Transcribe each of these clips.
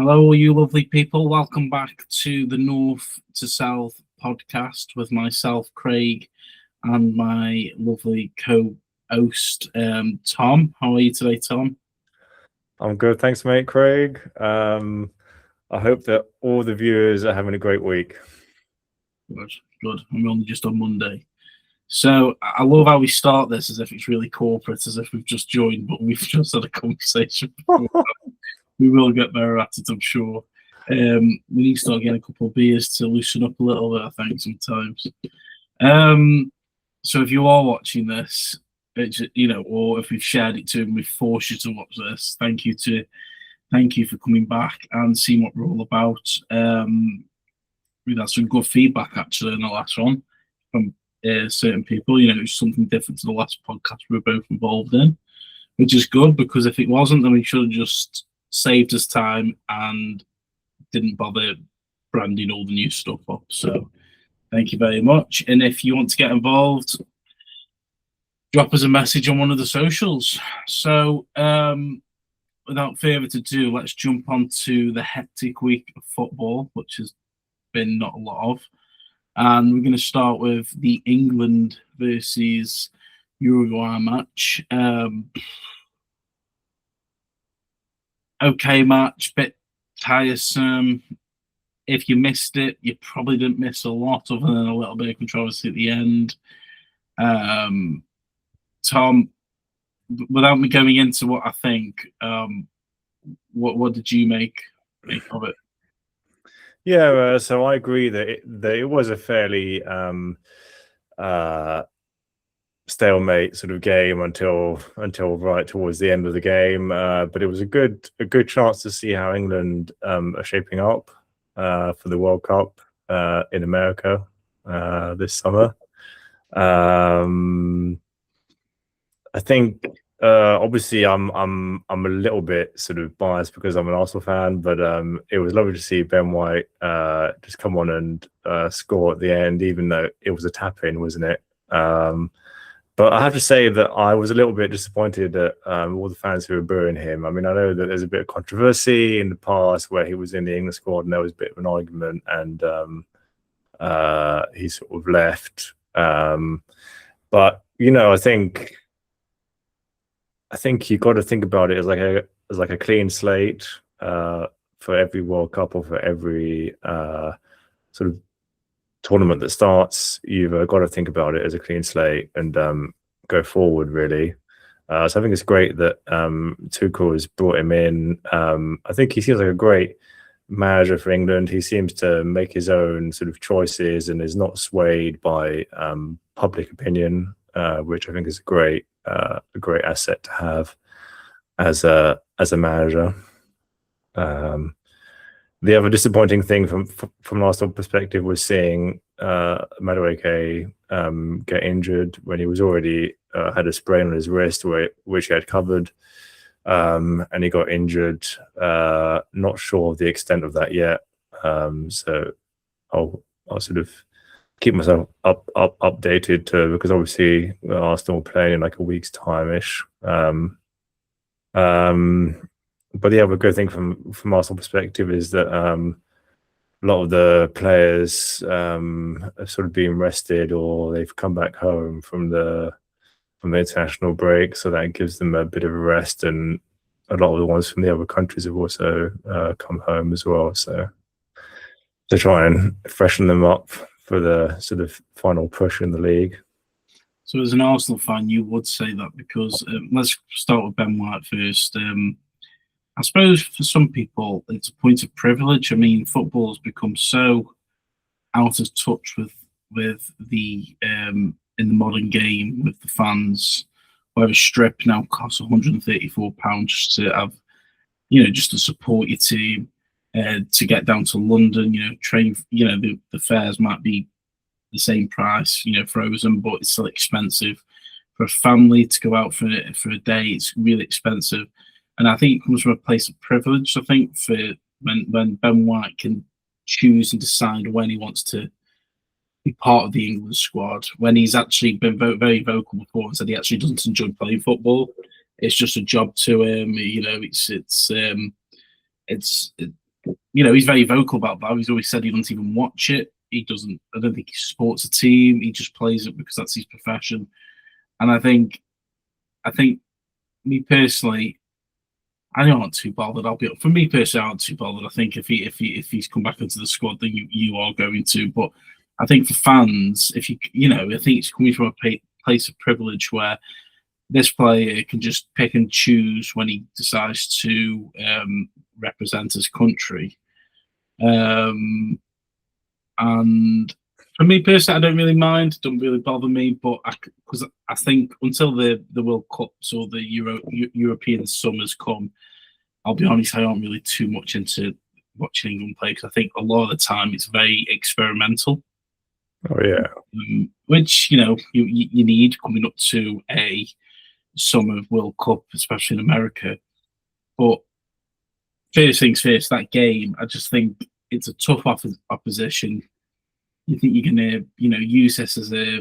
Hello, all you lovely people. Welcome back to the North to South podcast with myself, Craig, and my lovely co-host, Tom. How are you today, Tom? I'm good, thanks, mate, Craig. I hope that all the viewers are having a great week. Good. I'm only just on Monday. So I love how we start this as if it's really corporate, as if we've just joined, but we've just had a conversation before. We will get better at it, I'm sure. We need to start getting a couple of beers to loosen up a little bit, I think, sometimes. So if you are watching this, or if we've shared it to and we've forced you to watch this, thank you for coming back and seeing what we're all about. We've had some good feedback actually in the last one from certain people. You know, it's something different to the last podcast we were both involved in, which is good because if it wasn't, then we should have just saved us time and didn't bother branding all the new stuff up. So thank you very much. And if you want to get involved, drop us a message on one of the socials. So without further ado, let's jump on to the hectic week of football, which has been not a lot of. And we're going to start with the England versus Uruguay match. Okay match, bit tiresome. If you missed it, you probably didn't miss a lot other than a little bit of controversy at the end. Tom, without me going into what I think, what did you make of it? Yeah, so I agree that it was a fairly stalemate sort of game until right towards the end of the game. But it was a good chance to see how England are shaping up for the World Cup in America this summer. I think obviously I'm a little bit sort of biased because I'm an Arsenal fan, but it was lovely to see Ben White just come on and score at the end, even though it was a tap in, wasn't it? But I have to say that I was a little bit disappointed at all the fans who were booing him. I mean, I know that there's a bit of controversy in the past where he was in the England squad and there was a bit of an argument, and he sort of left. But you know, I think you got to think about it as like a clean slate for every World Cup or for every sort of tournament that starts. You've got to think about it as a clean slate and go forward, really. So I think it's great that Tuchel has brought him in. I think he seems like a great manager for England. He seems to make his own sort of choices and is not swayed by public opinion, which I think is a great asset to have as a manager. The other disappointing thing from Arsenal perspective was seeing Madueke get injured when he was already had a sprain on his wrist, which he had covered, and he got injured. Not sure of the extent of that yet, so I'll sort of keep myself updated because obviously Arsenal playing in like a week's time ish. But the other good thing from Arsenal perspective is that a lot of the players have sort of been rested or they've come back home from the international break, so that gives them a bit of a rest. And a lot of the ones from the other countries have also come home as well, so to try and freshen them up for the sort of final push in the league. So as an Arsenal fan, you would say that because let's start with Ben White first. I suppose for some people, it's a point of privilege. I mean, football has become so out of touch with the in the modern game with the fans, where a strip now costs £134 just to have, just to support your team, to get down to London. Train. The fares might be the same price, frozen, but it's still expensive. For a family to go out for a day, it's really expensive. And I think it comes from a place of privilege. I think for when Ben White can choose and decide when he wants to be part of the England squad, when he's actually been very vocal before and said he actually doesn't enjoy playing football. It's just a job to him. he's very vocal about that. He's always said he doesn't even watch it. He doesn't. I don't think he supports a team. He just plays it because that's his profession. And I think me personally, I aren't too bothered. For me personally, I aren't too bothered. I think if he's come back into the squad, then you are going to. But I think for fans, I think it's coming from a place of privilege where this player can just pick and choose when he decides to represent his country. And for me personally, I don't really mind. It doesn't really bother me. But because I think until the World Cups or the European summers come, I'll be honest, I aren't really too much into watching England play because I think a lot of the time it's very experimental. Oh yeah, which you need coming up to a Summer World Cup, especially in America. But first things first, that game, I just think it's a tough opposition. You think you're going to, use this as a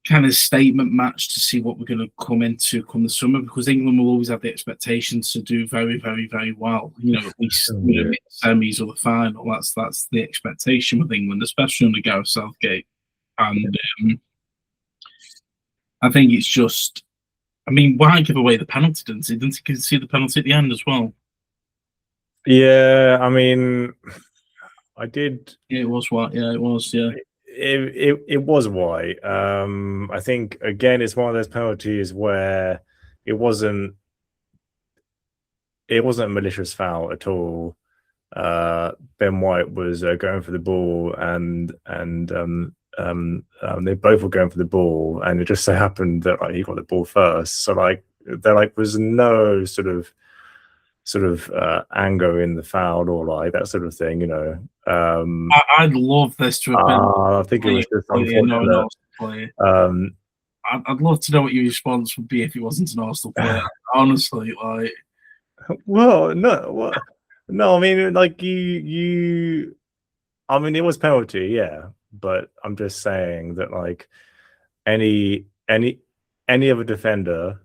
kind of statement match to see what we're going to come into come the summer, because England will always have the expectations to do very, very, very well. At least the semis or the final. That's the expectation with England, especially under Gareth Southgate. And I think it's just, why give away the penalty? Didn't he concede the penalty at the end as well? Yeah, I did. Yeah, it was white. Yeah, it was. Yeah, it was white. I think again, it's one of those penalties where it wasn't a malicious foul at all. Ben White was going for the ball, and they both were going for the ball, and it just so happened that he got the ball first. So there was no sort of anger in the foul or that sort of thing, I'd love this to have been. I think it was just unfortunate. I'd love to know what your response would be if it wasn't an Arsenal player. Honestly, well, no, it was penalty, yeah, but I'm just saying that any other defender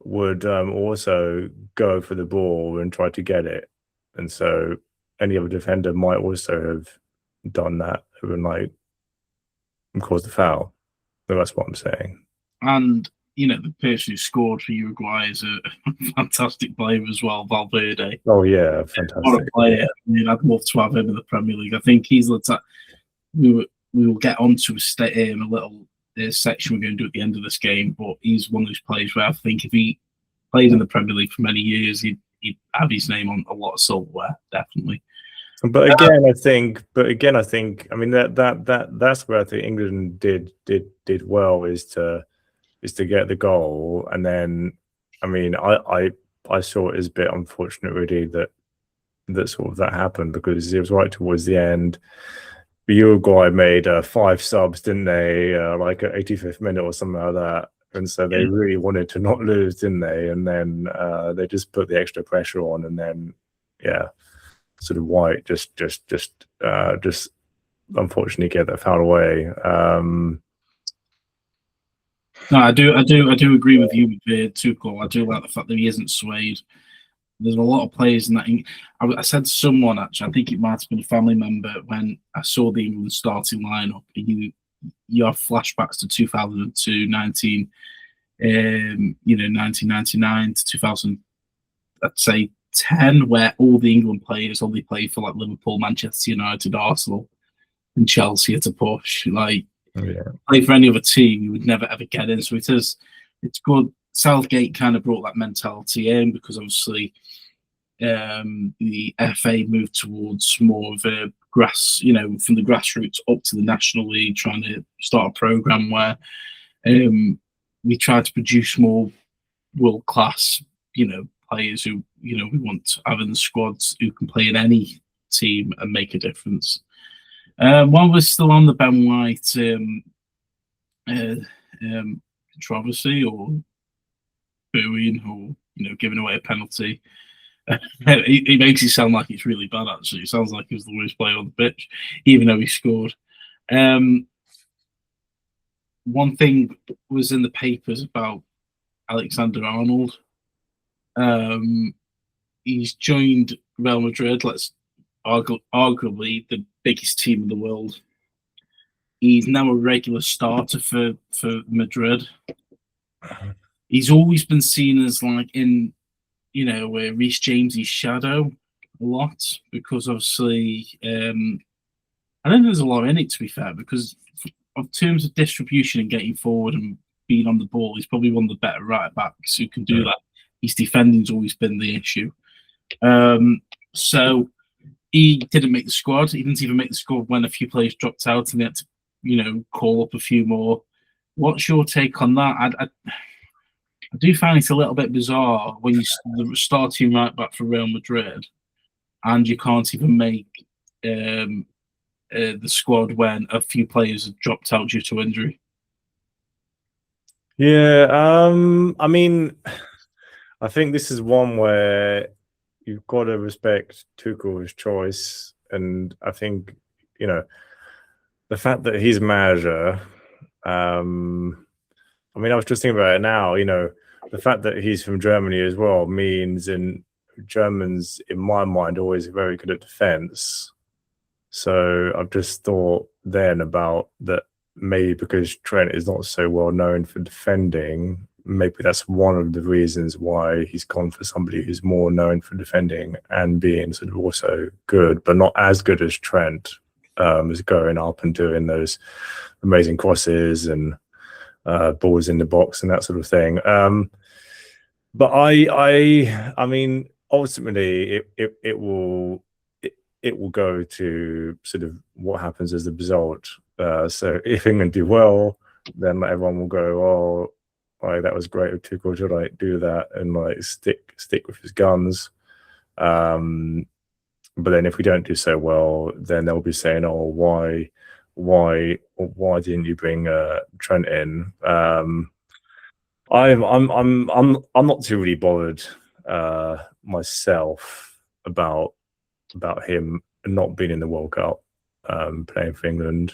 would also go for the ball and try to get it, and so any other defender might also have done that and caused the foul. So that's what I'm saying. And the person who scored for Uruguay is a fantastic player as well, Valverde. Oh yeah, fantastic. What a player! I'd love to have him in the Premier League. I think he's looked at. We will get onto a little section we're going to do at the end of this game, but he's one of those players where I think if he played in the Premier League for many years, he'd have his name on a lot of silverware, definitely. But again, I think that's where I think England did well is to get the goal, and then I saw it as a bit unfortunate really that sort of that happened, because it was right towards the end. Uruguay made 5 subs, didn't they? At 85th minute or something like that, and so they really wanted to not lose, didn't they? And then they just put the extra pressure on, and then sort of White just unfortunately get that foul away. No, I do agree with you with Tuchel. I do like the fact that he isn't swayed. There's a lot of players in that. I said to someone, actually, I think it might have been a family member, when I saw the England starting lineup, you have flashbacks to 2002, 1999 to 2000, I'd say 10, where all the England players only played for Liverpool, Manchester United, Arsenal, and Chelsea at a push. Play for any other team, you would never ever get in. So it's good. Southgate kind of brought that mentality in, because obviously the FA moved towards more of a from the grassroots up to the National League, trying to start a program where we try to produce more world class, players who we want to have in the squads who can play in any team and make a difference. While we're still on the Ben White controversy or booing or giving away a penalty, it makes it sound like it's really bad. Actually, it sounds like he was the worst player on the pitch, even though he scored. One thing was in the papers about Alexander-Arnold. He's joined Real Madrid. Let's arguably the biggest team in the world. He's now a regular starter for Madrid. He's always been seen as like in, Reece James's shadow a lot because obviously I don't think there's a lot in it, to be fair, because in terms of distribution and getting forward and being on the ball, he's probably one of the better right backs who can do that. His defending's always been the issue. So he didn't make the squad. He didn't even make the squad when a few players dropped out and he had to, call up a few more. What's your take on that? I do find it a little bit bizarre when you're starting right back for Real Madrid and you can't even make the squad when a few players have dropped out due to injury. Yeah, I mean, I think this is one where you've got to respect Tuchel's choice, and I think the fact that he's manager. I mean, I was just thinking about it now. The fact that he's from Germany as well means, and Germans, in my mind, are always very good at defense. So I've just thought then about that maybe because Trent is not so well known for defending, maybe that's one of the reasons why he's gone for somebody who's more known for defending and being sort of also good, but not as good as Trent, is going up and doing those amazing crosses and balls in the box and that sort of thing. But I mean, ultimately, it will go to sort of what happens as the result. So if England do well, then everyone will go, "Oh, like that was great of Tuchel to like do that and like stick with his guns." But then if we don't do so well, then they'll be saying, "Oh, why didn't you bring Trent in?" I'm not too really bothered myself about him not being in the World Cup, playing for England.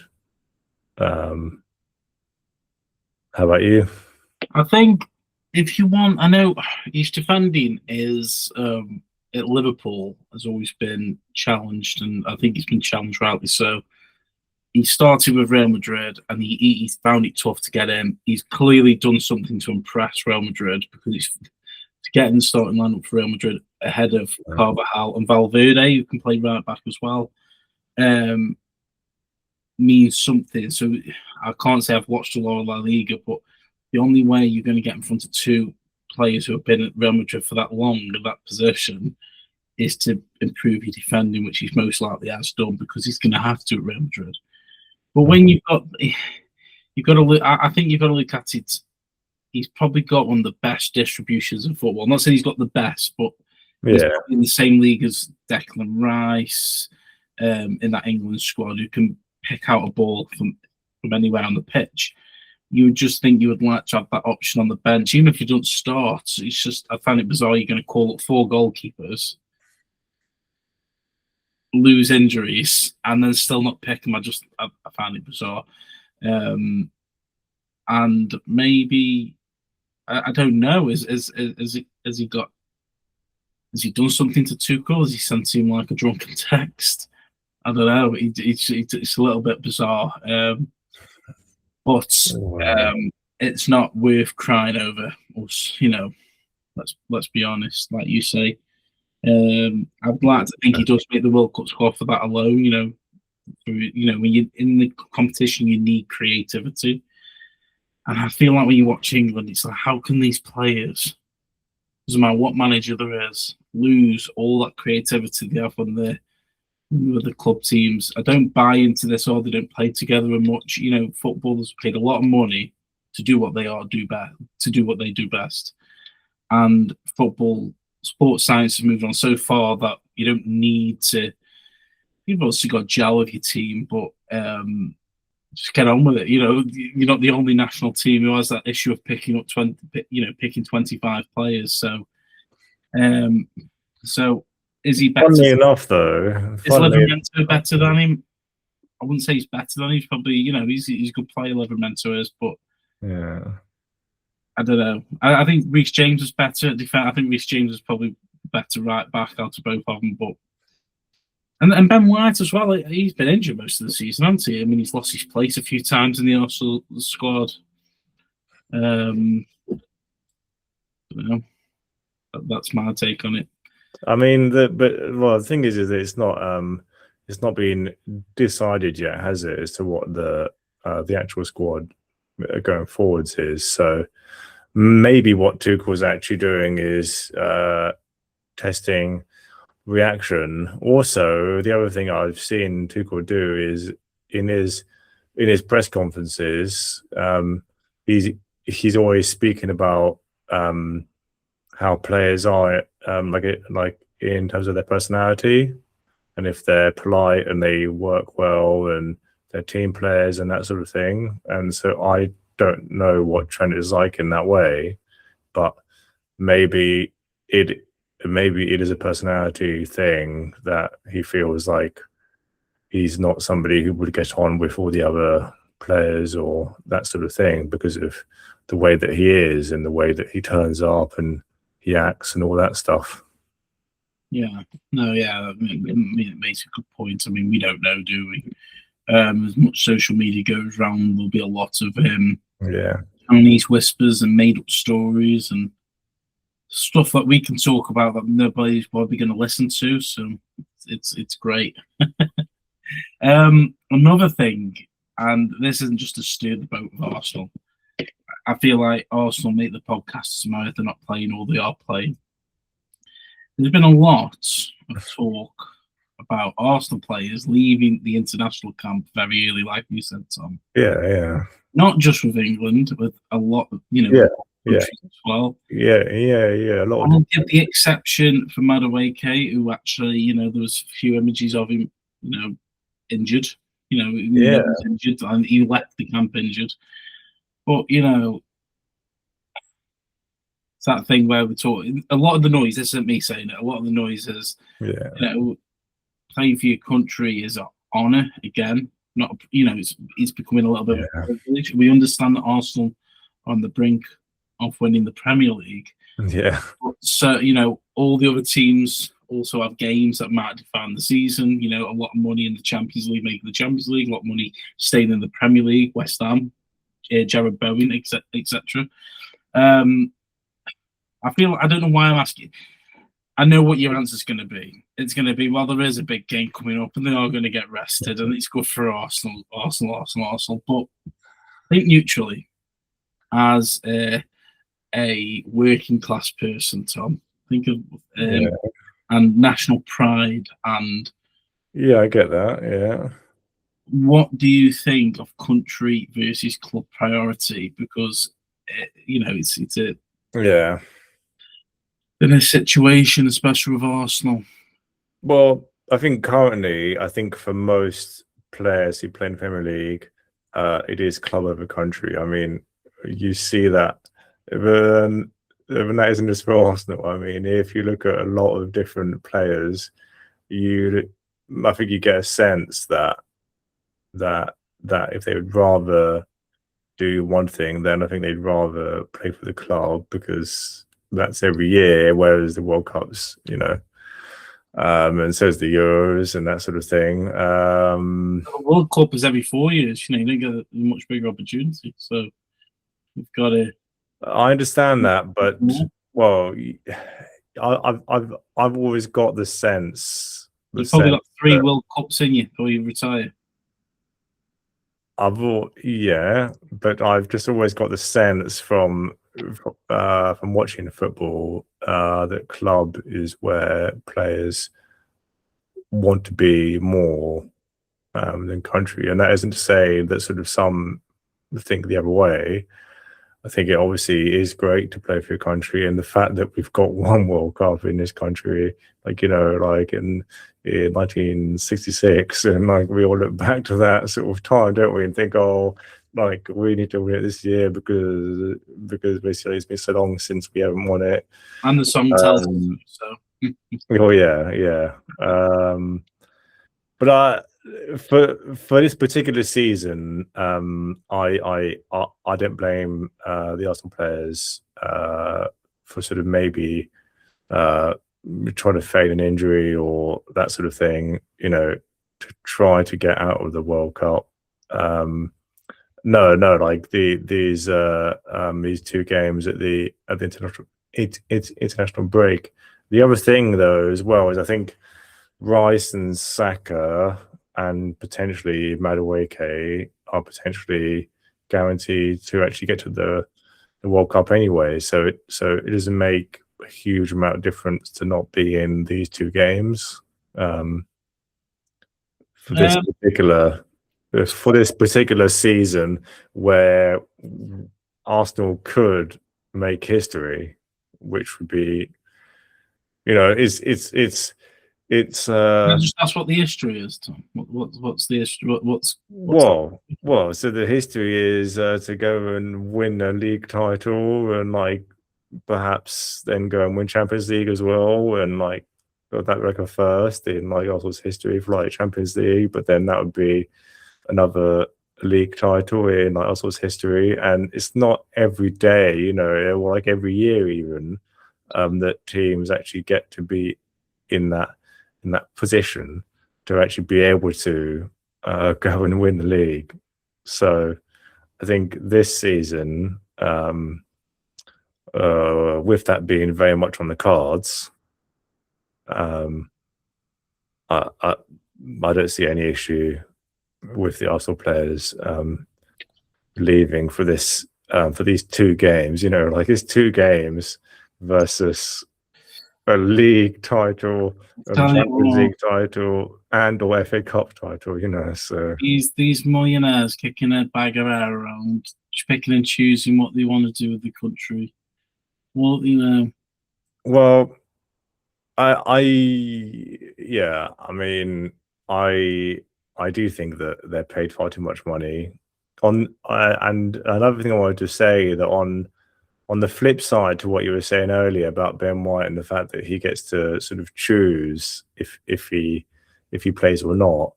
How about you? I think if you want, I know his defending is at Liverpool has always been challenged, and I think he's been challenged rightly so. He started with Real Madrid, and he found it tough to get in. He's clearly done something to impress Real Madrid because he's to get in the starting lineup for Real Madrid ahead of Carvajal and Valverde, who can play right back as well, means something. So I can't say I've watched a lot of La Liga, but the only way you're going to get in front of two players who have been at Real Madrid for that long in that position is to improve your defending, which he's most likely has done because he's going to have to at Real Madrid. But when you've got to look, I think you've got to look at it. He's probably got one of the best distributions in football. I'm not saying he's got the best, but he's in the same league as Declan Rice in that England squad, who can pick out a ball from anywhere on the pitch. You would just think you would like to have that option on the bench, even if you don't start. It's just, I find it bizarre you're going to call up 4 goalkeepers, lose injuries, and then still not pick them. I find it bizarre. And maybe I don't know. Has he done something to Tuchel? Has he sent him like a drunken text? I don't know. It's a little bit bizarre, but it's not worth crying over. Let's be honest. Like you say, I'd like to think he does make the World Cup squad for that alone. When you're in the competition, you need creativity. And I feel like when you watch England, it's like, how can these players, doesn't matter what manager there is, lose all that creativity they have on the club teams? I don't buy into this, or they don't play together much. Footballers paid a lot of money to do what they do best. And sports science has moved on so far that you don't need to. You've also got to gel with your team, but just get on with it. You're not the only national team who has that issue of picking up 25 players. So is he better? Funnily enough, though, is Livramento better than him? I wouldn't say he's better than him. He's probably, he's a good player, Livramento is, but yeah, I don't know. I think Reece James is better at defense. I think Reece James is probably better right back out of both of them. But and Ben White as well. He's been injured most of the season, hasn't he? I mean, he's lost his place a few times in the Arsenal squad. That's my take on it. I mean, the thing is that it's not been decided yet, has it, as to what the actual squad going forwards is. So maybe what Tuchel's actually doing is testing reaction. Also, the other thing I've seen Tuchel do is in his press conferences, he's always speaking about how players are like in terms of their personality, and if they're polite and they work well and they're team players and that sort of thing. And so I don't know what Trent is like in that way, but maybe it is a personality thing that he feels like he's not somebody who would get on with all the other players or that sort of thing because of the way that he is and the way that he turns up and he acts and all that stuff. Yeah, no, yeah, it makes a good point. I mean, we don't know, do we? As much social media goes around, there'll be a lot of Chinese whispers and made up stories and stuff that we can talk about that nobody's probably going to listen to. So it's great. Another thing, and this isn't just to steer the boat of Arsenal. I feel like Arsenal make the podcasts tomorrow they're not playing or they are playing. There's been a lot of talk about Arsenal players leaving the international camp very early, like you said, Tom. Yeah. Not just with England, with a lot of, countries as well. Yeah. A lot. I'll give the exception for Madueke, who actually, there was a few images of him, injured. He was injured and he left the camp injured. But, it's that thing where we're talking, a lot of the noise, this isn't me saying it, a lot of the noise is, playing for your country is an honour again. Not, it's becoming a little bit of a privilege. We understand that Arsenal are on the brink of winning the Premier League. Yeah. So, all the other teams also have games that might define the season. A lot of money in the Champions League, making the Champions League, a lot of money staying in the Premier League, West Ham, Jared Bowen, etc. I don't know why I'm asking. I know what your answer is going to be. It's going to be, well, there is a big game coming up and they are going to get rested and it's good for Arsenal. But think neutrally as a working class person, Tom. Think of and national pride and... Yeah, I get that, yeah. What do you think of country versus club priority? Because, it's a... Yeah. In a situation, especially with Arsenal. Well, I think currently, for most players who play in the Premier League, it is club over country. I mean, you see that. Even that isn't just for Arsenal. I mean, if you look at a lot of different players, I think you get a sense that if they would rather do one thing, then I think they'd rather play for the club because that's every year, whereas the World Cups, and so is the Euros and that sort of thing. The World Cup is every 4 years. You don't get a much bigger opportunity, so you've got to. I understand that, but well, I've always got the sense. You've probably got 3 World Cups in you before you retire. But I've just always got the sense from watching football that club is where players want to be more than country, and that isn't to say that sort of some think the other way. I think it obviously is great to play for your country, and the fact that we've got one World Cup in this country, like in 1966, and we all look back to that sort of time, don't we, and think, we need to win it this year because basically it's been so long since we haven't won it. And the song tells us so. Oh yeah. But for this particular season, I don't blame the Arsenal players for sort of maybe try to feign an injury or that sort of thing, to try to get out of the World Cup. No, like these 2 games at the international break. The other thing, though, as well, is I think Rice and Saka and potentially Madueke are potentially guaranteed to actually get to the World Cup anyway. So it doesn't make a huge amount of difference to not be in these 2 games for this particular season, where Arsenal could make history, which would be, it's that's what the history is, Tom. What's the history? So the history is to go and win a league title, and like perhaps then go and win Champions League as well, and like got that record first in like Arsenal's history for like Champions League. But then that would be another league title in like Arsenal's history, and it's not every day, or like every year even, that teams actually get to be in that position to actually be able to go and win the league. So I think this season, with that being very much on the cards, I don't see any issue with the Arsenal players leaving for this for these 2 games. Like it's 2 games versus a league title, a Champions League title, and or FA Cup title. So these millionaires kicking their bag around, picking and choosing what they want to do with the country. Well, Well, I do think that they're paid far too much money. And another thing I wanted to say, that on the flip side to what you were saying earlier about Ben White and the fact that he gets to sort of choose if he plays or not.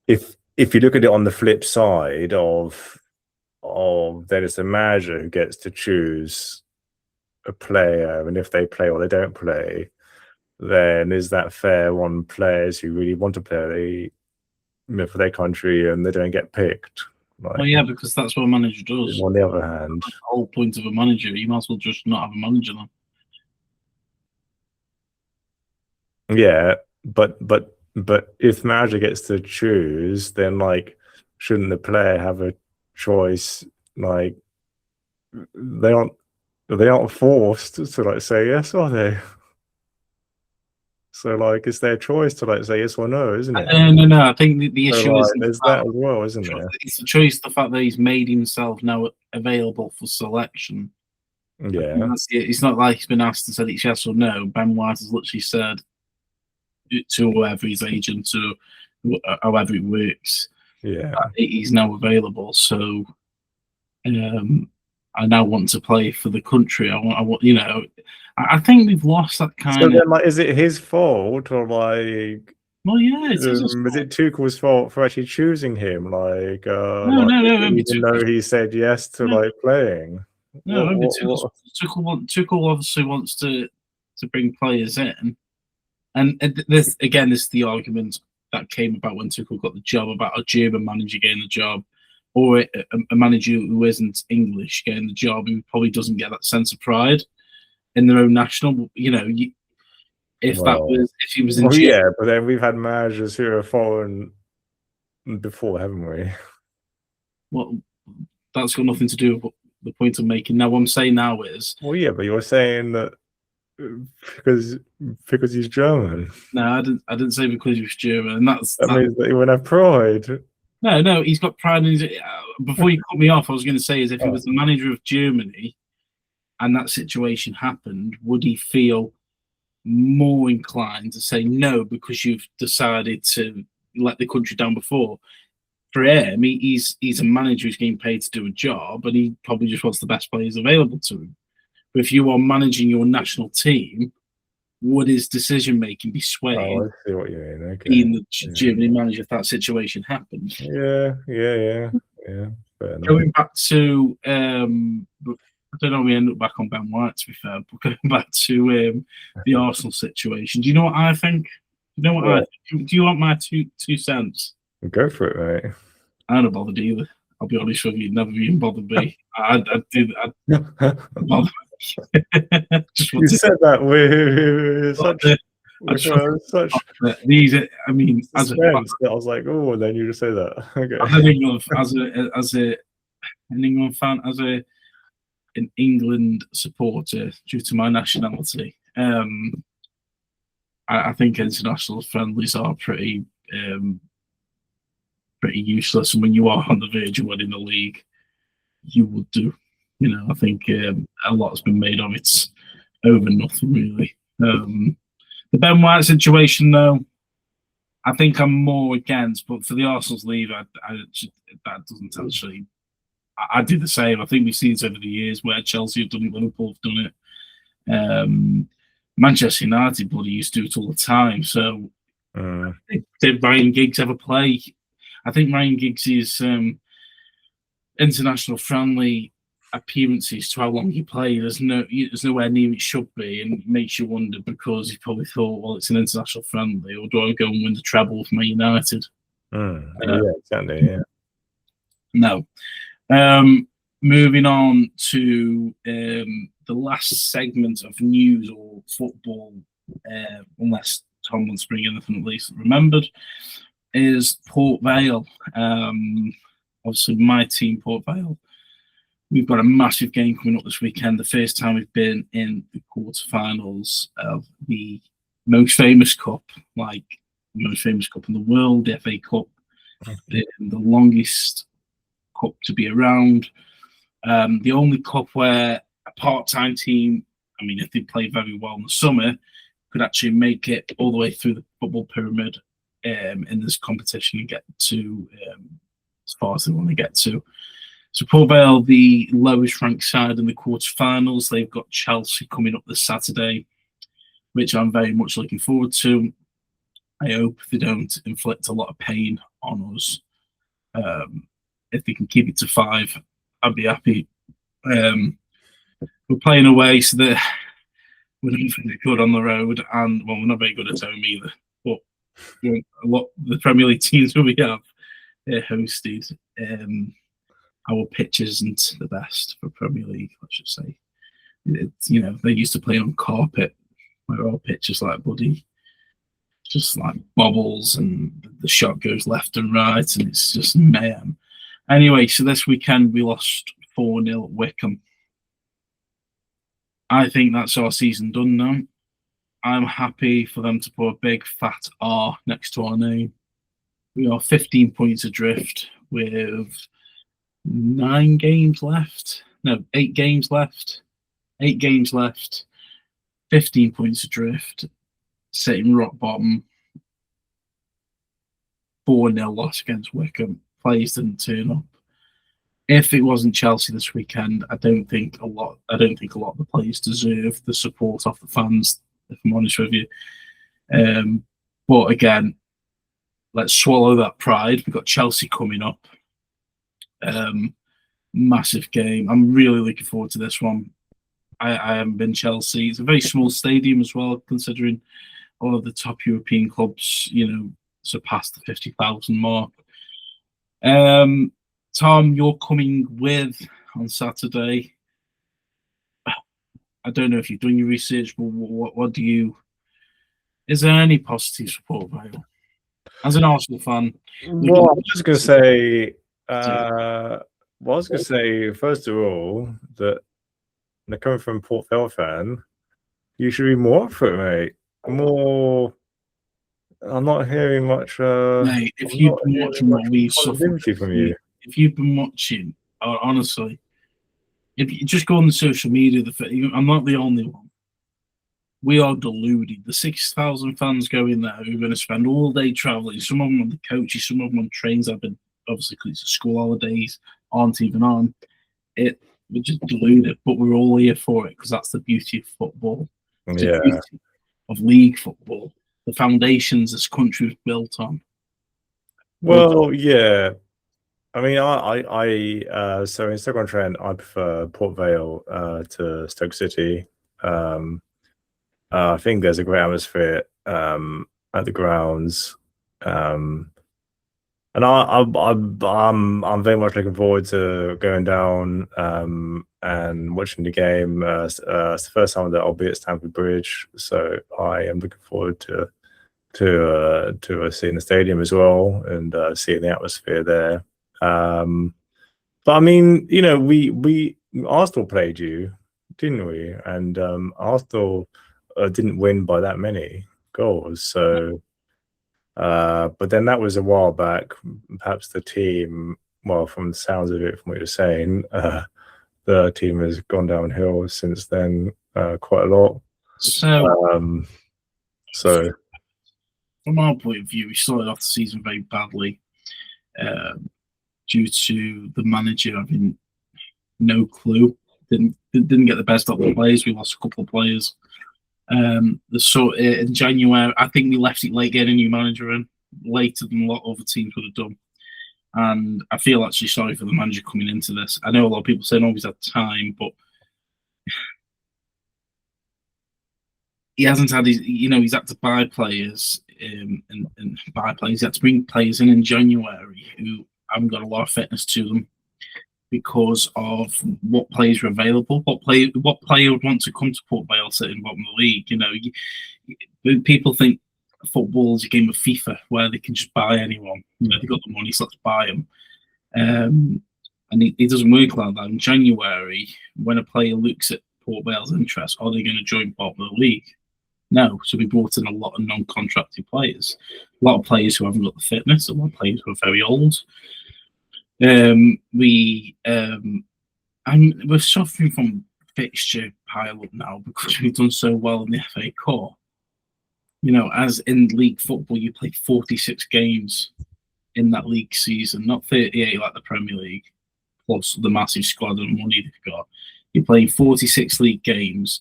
If you look at it on the flip side of then it's the manager who gets to choose a player, and if they play or they don't play, then is that fair on players who really want to play for their country and they don't get picked? Well, yeah, because that's what a manager does. On the other hand, the whole point of a manager, you might as well just not have a manager then. Yeah, but if manager gets to choose, then like, shouldn't the player have a choice? Like, they aren't forced to like say yes, are they? So like, it's their choice to like say yes or no, isn't it? No. I think the issue is there's that as well, isn't there? It's a choice. The fact that he's made himself now available for selection. Yeah, it's not like he's been asked and said it's yes or no. Ben White has literally said to whoever his agent, to however it works, he's now available. So, I now want to play for the country. I want, I think we've lost that kind of. Then, like, is it his fault, or like? Well, yeah, is it Tuchel's fault for actually choosing him? Like, no. Even though he said yes to like playing. No, Tuchel obviously wants to bring players in, and this is the argument that came about when Tuchel got the job, about a German manager getting the job, or a manager who isn't English getting the job, who probably doesn't get that sense of pride in their own national. If he was in yeah, but then we've had managers who are foreign before, haven't we? Well, that's got nothing to do with the point I'm making. Now, what I'm saying now is, well, yeah, but you're saying that because he's German. No, I didn't say because he was German, and that means that he won't have pride. No, he's got pride in his. Before you cut me off, I was going to say, is if he was the manager of Germany, and that situation happened, would he feel more inclined to say no because you've decided to let the country down before? For him, he's a manager who's getting paid to do a job, and he probably just wants the best players available to him. But if you are managing your national team, would his decision making be swayed? Oh, I see what you mean. Okay. Being the Germany manager, if that situation happened. Yeah. Going back to don't know. We end up back on Ben White, to be fair. But going back to the Arsenal situation, do you know what I think? You know what I think? Do you want my two cents? Go for it, mate. I'm not bothered either. I'll be honest with you, never even bothered me. I bother. You said that with such these. I mean, as I was like, oh, then you just say that. Okay. As an England fan, as an England supporter, due to my nationality, I think international friendlies are pretty useless. And when you are on the verge of winning the league, you would do. You know, I think a lot has been made of it over nothing, really. The Ben White situation, though, I think I'm more against. But for the Arsenal's leave, that doesn't actually. I do the same. I think we've seen it over the years where Chelsea have done it, Liverpool have done it. Manchester United bloody used to do it all the time. So did Ryan Giggs ever play? I think Ryan Giggs' international friendly appearances to how long he played, there's nowhere near it should be, and it makes you wonder because he probably thought, well, it's an international friendly, or do I go and win the treble for Man United? Yeah, exactly. Yeah. No. Moving on to the last segment of news or football, unless Tom wants to bring anything at least remembered, is Port Vale. Obviously, my team, Port Vale. We've got a massive game coming up this weekend. The first time we've been in the quarterfinals of the most famous cup, like the most famous cup in the world, the FA Cup, the longest cup to be around. The only cup where a part-time team, I mean, if they play very well in the summer, could actually make it all the way through the football pyramid in this competition and get to as far as they want to get to. So Port Vale, the lowest ranked side in the quarterfinals. They've got Chelsea coming up this Saturday, which I'm very much looking forward to. I hope they don't inflict a lot of pain on us. If they can keep it to 5, I'd be happy. We're playing away, so that we're not very good on the road, and well, we're not very good at home either. But the Premier League teams that we have hosted, our pitch isn't the best for Premier League, I should say. They used to play on carpet, where our pitch is like bloody, just like bobbles, and the shot goes left and right, and it's just mayhem. Anyway, so this weekend we lost 4-0 at Wycombe. I think that's our season done now. I'm happy for them to put a big fat R next to our name. We are 15 points adrift with 9 games left. No, 8 games left. 8 games left. 15 points adrift. Sitting rock bottom. 4-0 loss against Wycombe. Players didn't turn up. If it wasn't Chelsea this weekend, I don't think a lot of the players deserve the support of the fans, if I'm honest with you. But again, let's swallow that pride. We've got Chelsea coming up. Massive game. I'm really looking forward to this one. I haven't been Chelsea. It's a very small stadium as well, considering all of the top European clubs, surpassed the 50,000 mark. Tom, you're coming with on Saturday. I don't know if you've done your research, but what do you? Is there any positive support for you as an Arsenal fan? Well, I was just going to say. I was going to say, first of all, that coming from a Port Vale fan, you should be more up for it, mate. More. I'm not hearing much. Mate, if you've been watching what we suffered from you. If you've been watching, honestly, if you just go on the social media, I'm not the only one. We are deluded. The 6,000 fans going there who are going to spend all day travelling, some of them on the coaches, some of them on trains that have been, obviously, because it's school holidays, aren't even on. We're just deluded, but we're all here for it because that's the beauty of football. It's the beauty of league football. The foundations this country was built on. Well, yeah. I mean, so in Stoke-on-Trent, I prefer Port Vale to Stoke City. I think there's a great atmosphere at the grounds, and I'm very much looking forward to going down and watching the game. It's the first time that I'll be at Stamford Bridge, so I am looking forward to seeing the stadium as well and seeing the atmosphere there. But I mean, you know, we Arsenal played you, didn't we? And Arsenal didn't win by that many goals. So, but then that was a while back. Perhaps the team, well, from the sounds of it, from what you're saying, the team has gone downhill since then quite a lot. So, from our point of view, we started off the season very badly due to the manager having no clue. Didn't get the best out of the players. We lost a couple of players. In January, I think we left it late getting a new manager in, later than a lot of other teams would have done. And I feel actually sorry for the manager coming into this. I know a lot of people saying, "Oh, he's had time," but he hasn't had his. You know, he's had to buy players and buy players. He had to bring players in January who haven't got a lot of fitness to them because of what players were available. What player would want to come to Port Vale sitting bottom of the league? You know, people think football is a game of FIFA where they can just buy anyone. You know, they got the money, so let's buy them. And it doesn't work like that. In January, when a player looks at Port Vale's interest, are they going to join bottom of the league? No. So we brought in a lot of non-contracted players, a lot of players who haven't got the fitness, a lot of players who are very old. And we're suffering from fixture pile up now because we've done so well in the FA Cup. You know, as in league football, you play 46 games in that league season, not 38 like the Premier League, plus the massive squad and money they've got. You're playing 46 league games,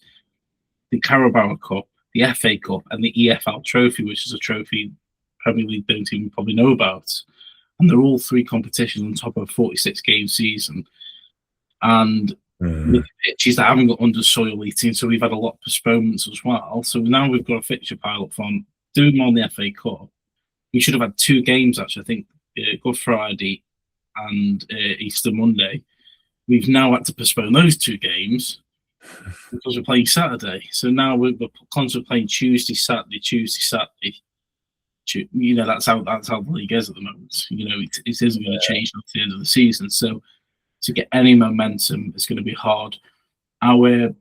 the Carabao Cup, the FA Cup, and the EFL Trophy, which is a trophy Premier League don't even probably know about. And they're all three competitions on top of a 46-game season. And with pitches that haven't got under soil eating, so we've had a lot of postponements as well. So now we've got a fixture pile up from doing on the FA Cup. We should have had 2 games, actually, I think, Good Friday and Easter Monday. We've now had to postpone those 2 games because we're playing Saturday. So now we're constantly playing Tuesday, Saturday. You know, that's how the league is at the moment. You know, it isn't going to change at the end of the season. So to get any momentum, it's going to be hard. Our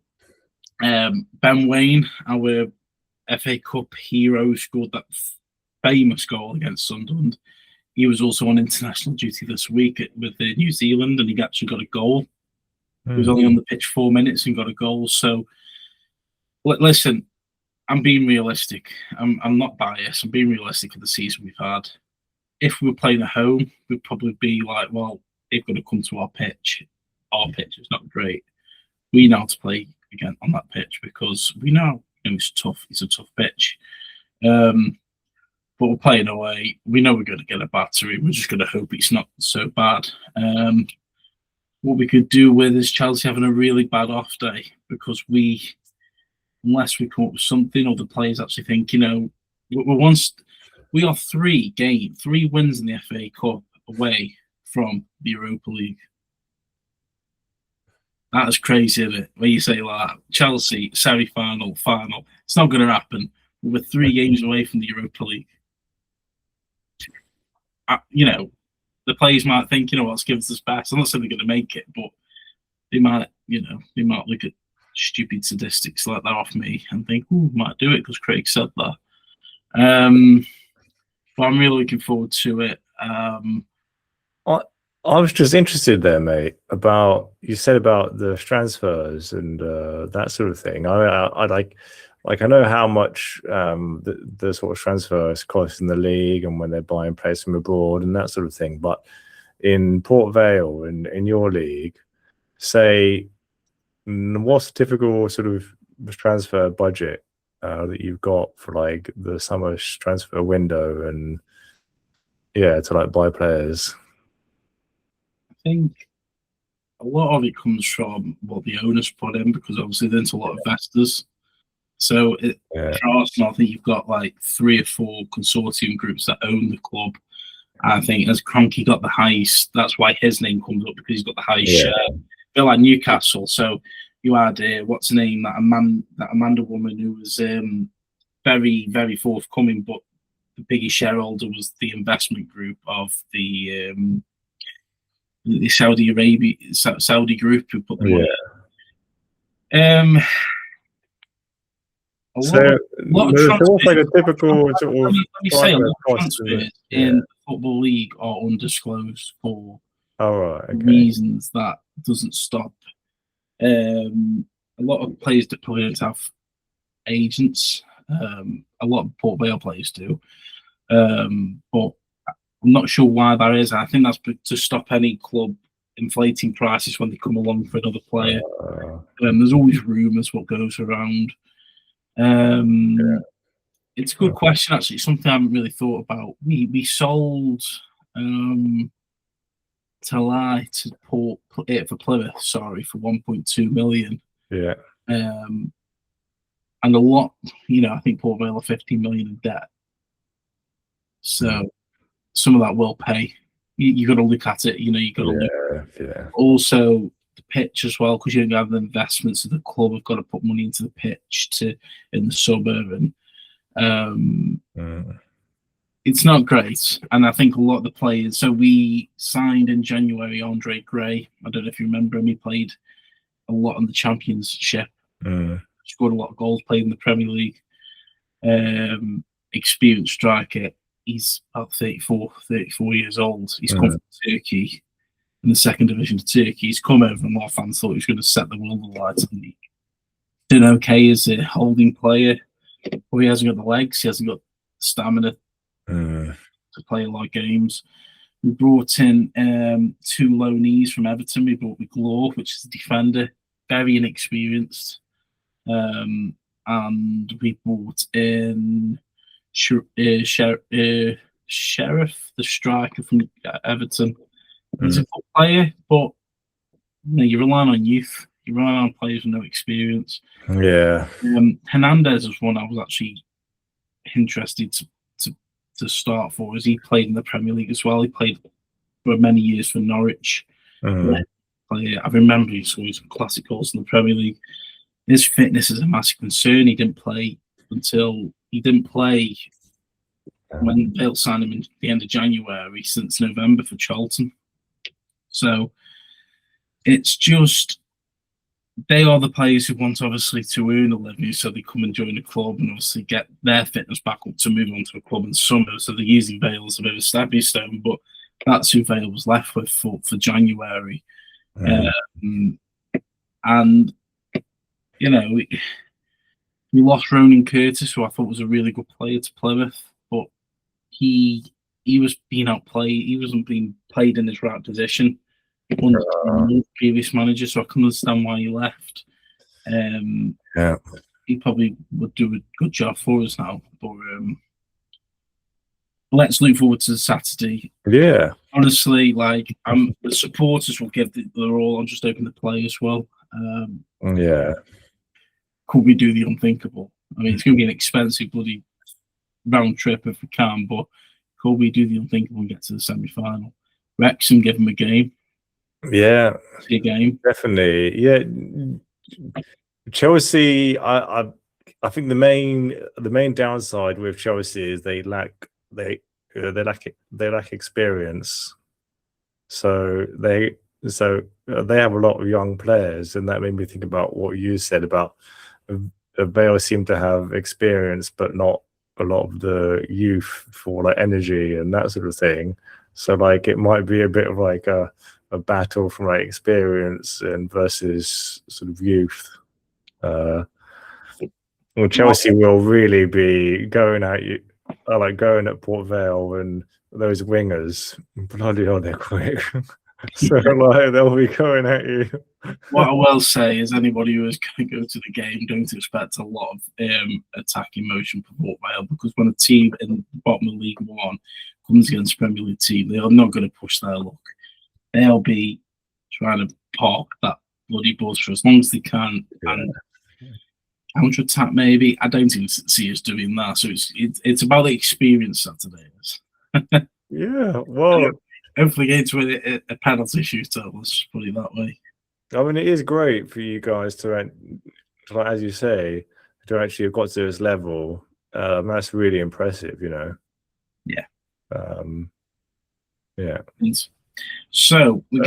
Ben Waine, our FA Cup hero, scored that famous goal against Sunderland. He was also on international duty this week with New Zealand, and he actually got a goal. He was only on the pitch 4 minutes and got a goal. So, listen, I'm being realistic. I'm not biased. I'm being realistic for the season we've had. If we were playing at home, we'd probably be like, well, they've got to come to our pitch. Our pitch is not great. We know how to play again on that pitch because we know, it's tough. It's a tough pitch. But we're playing away. We know we're going to get a battery. We're just going to hope it's not so bad. What we could do with is Chelsea having a really bad off day because unless we come up with something or the players actually think, we are 3 wins in the FA Cup away from the Europa League. That is crazy, isn't it? When you say like that, Chelsea, semi-final, final, it's not going to happen. We're 3 games away from the Europa League. The players might think, let's give us this best. I'm not saying they're going to make it, but they might look at stupid statistics like that off me and think, might do it because Craig said that. But I'm really looking forward to it. I was just interested there, mate, about you said about the transfers and that sort of thing. I I know how much the sort of transfers cost in the league and when they're buying players from abroad and that sort of thing. But in Port Vale, in your league, say, what's the typical sort of transfer budget that you've got for like the summer transfer window and to like buy players? think a lot of it comes from what the owners put in, because obviously there's a lot of investors. So for Arsenal, I think you've got like 3 or 4 consortium groups that own the club. I think as Kroenke got the highest, that's why his name comes up, because he's got the highest share. A bit like Newcastle. So you had what's her name, that Amanda woman who was very, very forthcoming, but the biggest shareholder was the investment group of the Saudi group who put the money in. A lot of transfers, like a typical sort of. Let me say, a lot of transfers in the Football League are undisclosed for reasons that doesn't stop. A lot of players don't have agents. A lot of Port Vale players do, but I'm not sure why that is. I think that's to stop any club inflating prices when they come along for another player. There's always rumours what goes around. It's a good question, actually. Something I haven't really thought about. We sold Talai to for Plymouth, for 1.2 million. And a lot, I think Port Vale are 15 million in debt. So some of that will pay. You got to look at it. You got to look. Also, the pitch as well, because you don't have the investments of the club. Have got to put money into the pitch in the suburb, and it's not great. And I think a lot of the players. So we signed in January Andre Gray. I don't know if you remember him. He played a lot on the Championship. Scored a lot of goals. Played in the Premier League. Experienced striker. He's about 34 years old. He's come from Turkey, in the second division of Turkey. He's come over, and a lot of fans thought he was going to set the world alight. He did okay as a holding player, but he hasn't got the legs. He hasn't got the stamina to play a lot of games. We brought in 2 loanees from Everton. We brought McLaw, which is a defender, very inexperienced. And we brought in Sheriff, the striker from Everton. He's a good player, but you're relying on youth. You're relying on players with no experience. Hernandez was one I was actually interested to start for, as he played in the Premier League as well. He played for many years for Norwich. I remember he scored some classic goals in the Premier League. His fitness is a massive concern. He didn't play when Vale signed him in the end of January since November for Charlton. So it's just, they are the players who want obviously to earn a living, so they come and join the club and obviously get their fitness back up to move on to a club in summer. So they're using Vale as a bit of a stepping stone, but that's who Vale was left with for January. And we lost Ronan Curtis, who I thought was a really good player to Plymouth, but he was being outplayed. He wasn't being played in his right position under the previous manager, so I can understand why he left. He probably would do a good job for us now, but let's look forward to Saturday. Honestly, the supporters will give their all. I'm just hoping the play as well. Could we do the unthinkable? I mean, it's going to be an expensive bloody round trip if we can, but could we do the unthinkable and get to the semi-final? Wrexham, give them a game. A game. Definitely. Chelsea, I think the main downside with Chelsea is they lack experience. So they have a lot of young players, and that made me think about what you said about Vale seem to have experience, but not a lot of the youth for energy and that sort of thing. So it might be a bit of a battle from experience and versus sort of youth. Chelsea will really be going at you, going at Port Vale, and those wingers, bloody hell, they're quick. So they'll be going at you. What I will say is, anybody who is going to go to the game don't expect a lot of attacking motion for Port Vale, because when a team in the bottom of League One comes against a Premier League team, they are not going to push their luck. they'll be trying to park that bloody bus for as long as they can and counter attack. Maybe I don't even see us doing that. So it's about the experience Saturday is. Yeah, well, hopefully get into a penalty shootout. Let's put it that way. I mean, it is great for you guys to like, as you say, to actually have got to this level. That's really impressive, you know. Yeah. Yeah. So we're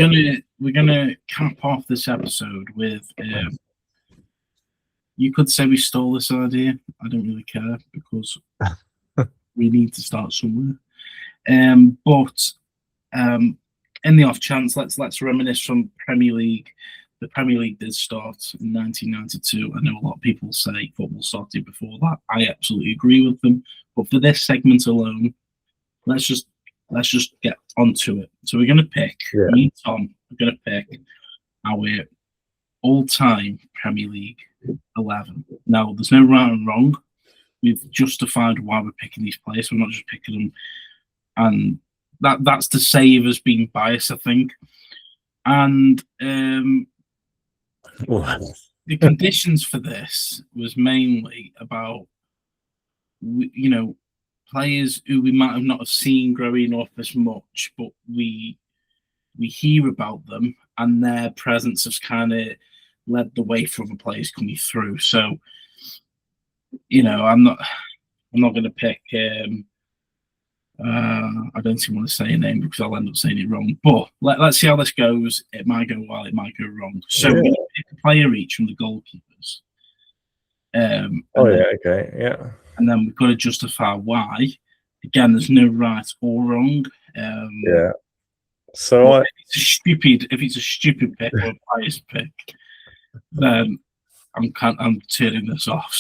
gonna cap off this episode with. You could say we stole this idea. I don't really care because we need to start somewhere. But in the off chance, let's reminisce from Premier League. The Premier League did start in 1992. I know a lot of people say football started before that. I absolutely agree with them. But for this segment alone, let's just get onto it. So we're gonna pick. Me and Tom are gonna pick our all-time Premier League 11. Now, there's no right and wrong. We've justified why we're picking these players. We're not just picking them, and that's to save us being biased, I think. And the conditions for this was mainly about, you know, players who we might have not have seen growing up as much, but we hear about them, and their presence has kind of led the way for other players coming through. So, you know, I'm not going to pick. I don't even want to say a name because I'll end up saying it wrong. But let's see how this goes. It might go well. It might go wrong. So we're going to pick a player each from the goalkeepers. And then we've got to justify why. Again, there's no right or wrong. So if it's a stupid pick or a biased pick, then I'm turning this off.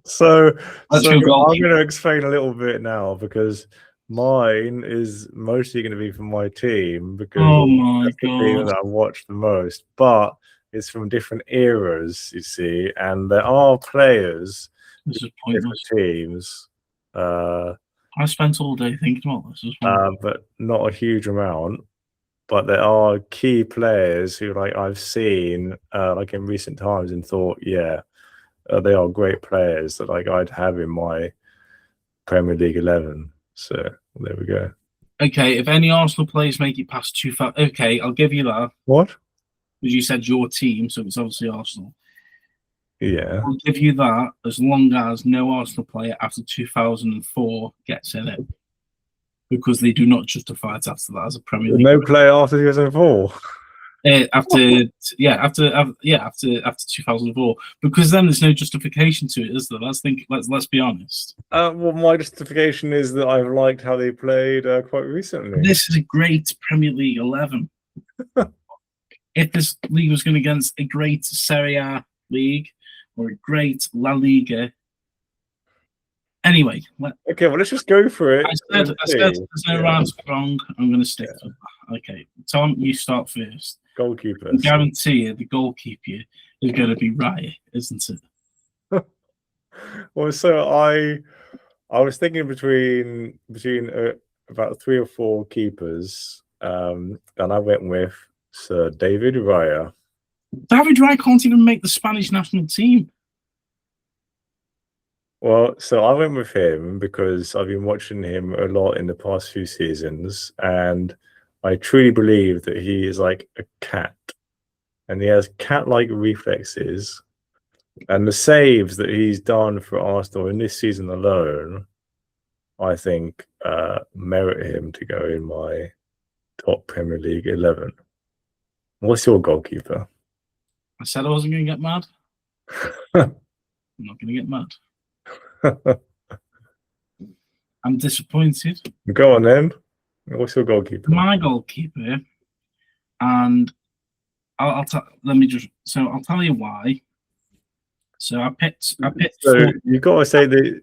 So I'm going to explain a little bit now because mine is mostly going to be from my team because that's the team that I watch the most. But it's from different eras, you see, and there are players from different teams. I spent all day thinking about this as well, but not a huge amount. But there are key players who, like, I've seen, like in recent times, and thought, they are great players that, like, I'd have in my Premier League 11. So there we go. Okay, if any Arsenal players make it past 2000, okay, I'll give you that. What? Because you said your team, so it's obviously Arsenal. Yeah. I'll give you that as long as no Arsenal player after 2004 gets in it. Because they do not justify it after that as a Premier League. No player after 2004. After 2004, because then there's no justification to it, is there? Let's be honest. Well, my justification is that I've liked how they played quite recently. This is a great Premier League 11. If this league was going against a great Serie A league or a great La Liga. Anyway, let's just go for it. I said there's no right or wrong. I'm going to stick to that. Okay, Tom, you start first. Goalkeeper. I guarantee you, the goalkeeper is going to be right, isn't it? Well, so I was thinking between about 3 or 4 keepers, and I went with Sir David Raya. David Raya can't even make the Spanish national team. Well, so I went with him because I've been watching him a lot in the past few seasons, and I truly believe that he is like a cat, and he has cat-like reflexes, and the saves that he's done for Arsenal in this season alone, I think, merit him to go in my top Premier League 11. What's your goalkeeper? I said I wasn't going to get mad. I'm not going to get mad. I'm disappointed. Go on then. What's your goalkeeper? My goalkeeper, and I'll tell you why. So I picked. So you got to say the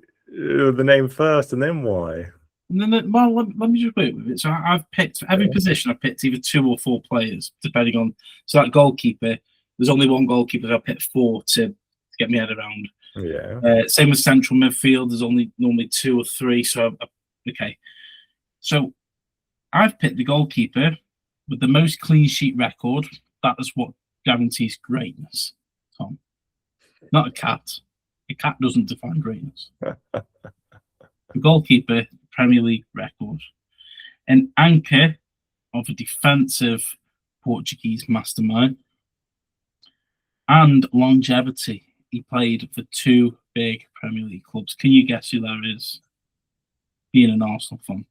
name first and then why. Well, let me just wait with it. So I've picked every position. I've picked either 2 or 4 players, depending on. So that goalkeeper, there's only one goalkeeper. I picked 4 to get my head around. Yeah. Same with central midfield. There's only normally 2 or 3. So okay. So I've picked the goalkeeper with the most clean sheet record. That is what guarantees greatness, Tom. Not a cat. A cat doesn't define greatness. The goalkeeper, Premier League record. An anchor of a defensive Portuguese mastermind. And longevity. He played for 2 big Premier League clubs. Can you guess who that is? Being an Arsenal fan.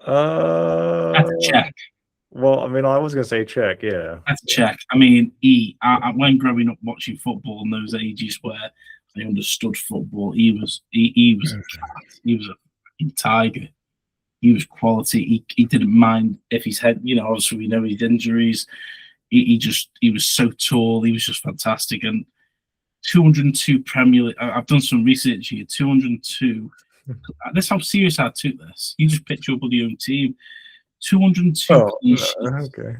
That's a check. Well, I mean, I was going to say check, yeah. That's a check. I mean, when growing up watching football in those ages where I understood football, he was a cat. He was a fucking tiger. He was quality. He didn't mind if his head, obviously we know his injuries. He was so tall. He was just fantastic. And 202 Premier League. I've done some research here. 202. That's how serious I took this. You just picked your bloody own team. 202. Okay.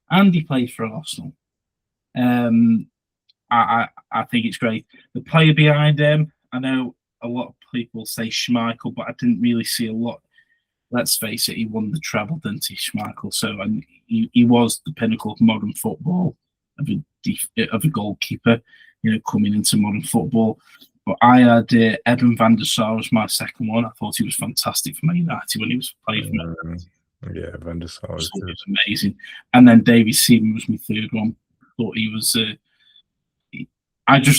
And he played for Arsenal. I think it's great. The player behind him, I know a lot of people say Schmeichel, but I didn't really see a lot. Let's face it, he won the treble, didn't he, Schmeichel? So he was the pinnacle of modern football, of a goalkeeper, coming into modern football. But I had Eben van der Sar as my second one. I thought he was fantastic for Man United when he was playing for Man United. Yeah, Van der Sar was amazing. And then David Seaman was my third one. I thought he was.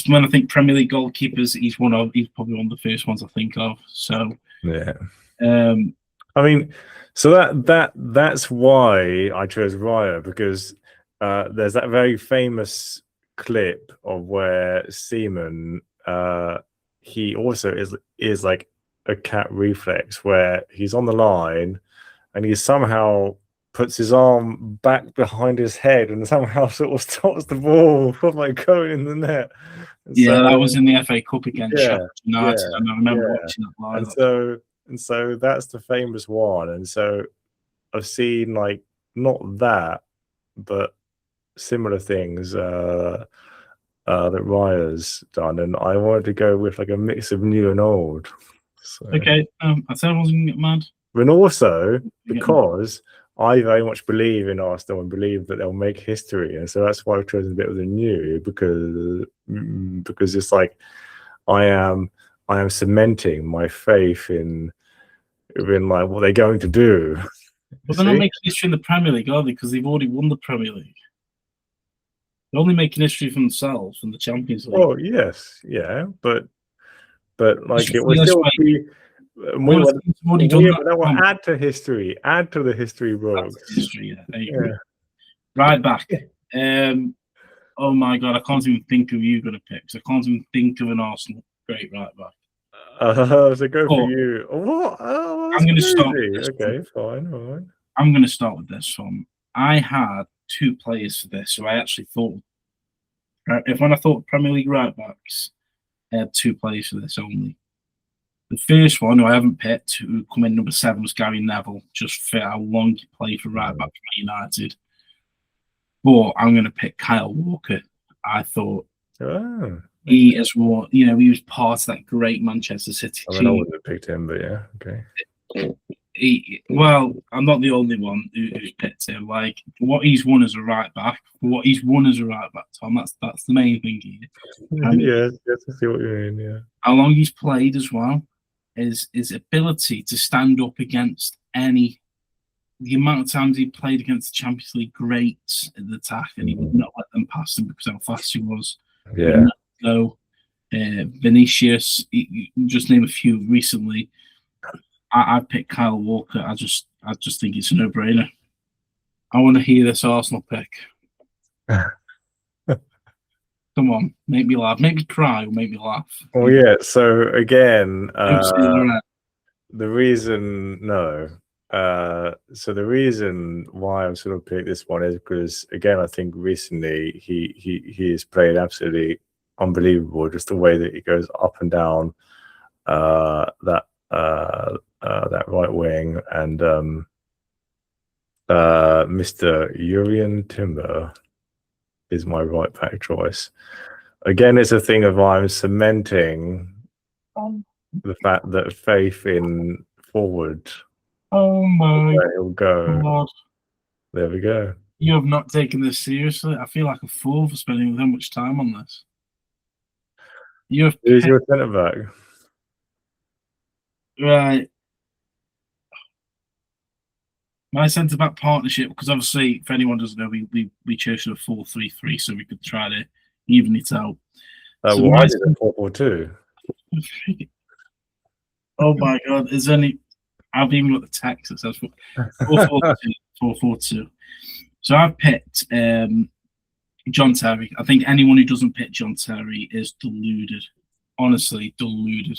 When I think Premier League goalkeepers, he's probably one of the first ones I think of. So yeah. I mean, so that's why I chose Raya, because there's that very famous clip of where Seaman, he also is like a cat reflex, where he's on the line and he somehow puts his arm back behind his head and somehow sort of stops the ball from like going in the net. And that was in the FA Cup against Sheffield United. And I remember watching that live. And so that's the famous one. And so I've seen like not that, but similar things that Raya's done, and I wanted to go with like a mix of new and old. So. Okay, I said I wasn't gonna get mad. And also because I very much believe in Arsenal and believe that they'll make history, and so that's why I've chosen a bit of the new, because it's like I am cementing my faith in like what they're going to do. But they're not making history in the Premier League, are they? Because they've already won the Premier League. They're only making history for themselves in the Champions League. Oh yes, yeah, but like it will still be. Add to history. Add to the history books. History, Right back. Oh my God, I can't even think of who you're going to pick. I can't even think of an Arsenal great right back. So go for you. What? Oh, I'm going to start with this. Okay, fine, all right. I'm going to start with this one. I had 2 players for this, so I actually thought, when I thought Premier League right backs, I had 2 players for this only. The first one, who I haven't picked, who come in number 7, was Gary Neville, just for how long he played for right back for United. But I'm going to pick Kyle Walker. I thought he as well, he was part of that great Manchester City team. I wouldn't have picked him, but yeah, okay. I'm not the only one who's picked him. Like, what he's won as a right back, Tom, that's the main thing here. Yeah, I see what you mean, yeah. How long he's played as well, his ability to stand up against the amount of times he played against the Champions League greats in the attack, and he would not let them pass him because how fast he was. Yeah. So, Vinicius, just name a few recently. I picked Kyle Walker. I just think it's a no-brainer. I want to hear this Arsenal pick. Come on, make me laugh, make me cry, or make me laugh. Oh yeah. So again, the reason why I've sort of picked this one is because again, I think recently he has played absolutely unbelievable. Just the way that he goes up and down that right wing, and Mr. Urian Timber is my right back choice. Again, it's a thing of I'm cementing the fact that faith in forward Oh my where he'll go. God. There we go. You have not taken this seriously. I feel like a fool for spending so much time on this. You have Who's picked, your centre back? right. My centre back partnership, because obviously, if anyone doesn't know, we chose a 4-3-3, so we could try to even it out. So Well, I did a 4-4-2. Oh my God! Is any? I've even got the text that says 4-4-2. 4-4-2. So I've picked John Terry. I think anyone who doesn't pick John Terry is deluded. Honestly, deluded.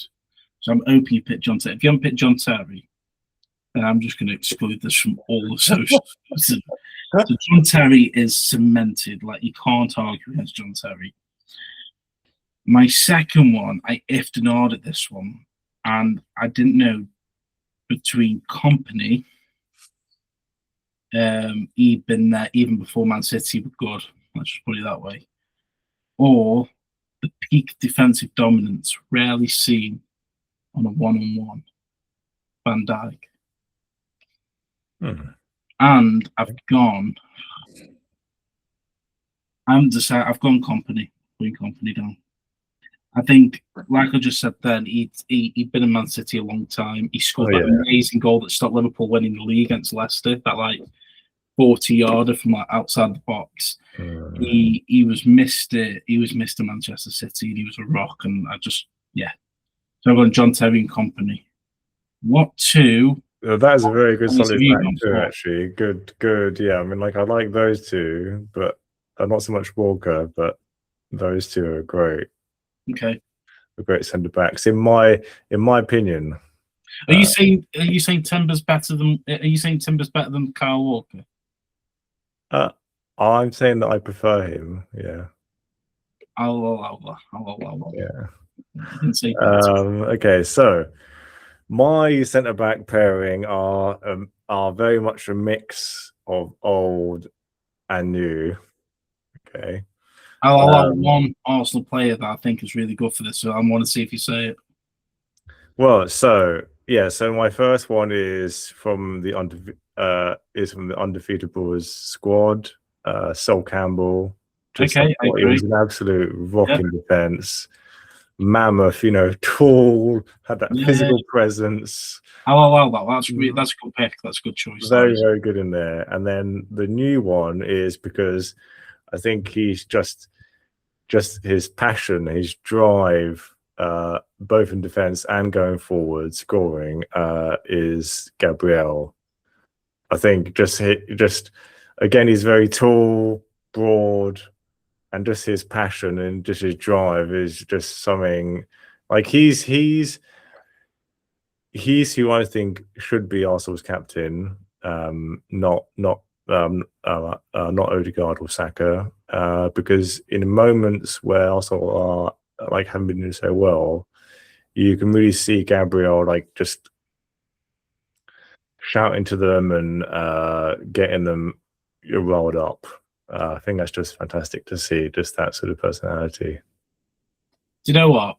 So I'm hoping you pick John Terry. If you haven't picked John Terry, then I'm just going to exclude this from all the socials. So John Terry is cemented. Like, you can't argue against John Terry. My second one, I ifed and hard at this one, and I didn't know between Company. He'd been there even before Man City were good. Let's just put it that way. Or the peak defensive dominance rarely seen on a one-on-one, Van Dijk. And I've gone. I've gone Company. Putting Company down. I think, like I just said then, he'd been in Man City a long time. He scored that amazing goal that stopped Liverpool winning the league against Leicester. That 40-yarder from outside the box. He was Mr. Manchester City, and he was a rock. And so I've got John Terry and Company. What two? That is a very good solid back too, actually. Good. Yeah, I mean, I like those two, but not so much Walker, but those two are great. Okay. The great centre backs, in my opinion. Are you saying Timber's better than? Are you saying Timber's better than Kyle Walker? I'm saying that I prefer him. Yeah. Yeah. Okay, so my centre back pairing are very much a mix of old and new. Okay. I'll have one Arsenal player that I think is really good for this, so I want to see if you say it. Well, so my first one is from the Undefeated Boys squad. Sol Campbell. Okay, I agree. He was an absolute rock in defense. Mammoth, tall, had that physical presence. I'll allow that. That's a good pick. That's a good choice. Very, very good in there. And then the new one is because I think he's just his passion, his drive, both in defense and going forward, scoring, is Gabriel. I think just again, he's very tall, broad, and just his passion and just his drive is just something like he's who I think should be Arsenal's captain, not Odegaard or Saka, because in moments where Arsenal are haven't been doing so well, you can really see Gabriel just shouting to them and getting them rolled up. I think that's just fantastic to see, just that sort of personality. Do you know what?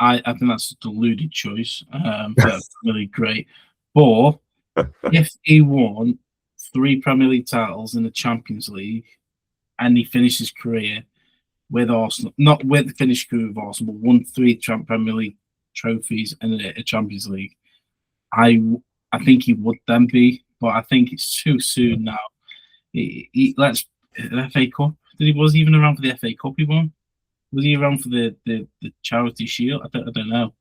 I think that's a deluded choice. That's really great. But if he won 3 Premier League titles in the Champions League and he finished his career with Arsenal, not with the finished career with Arsenal, but won 3 Premier League trophies and a Champions League, I think he would then be. But I think it's too soon now. Let's the FA Cup. Was he even around for the FA Cup he won? Was he around for the Charity Shield? I don't know.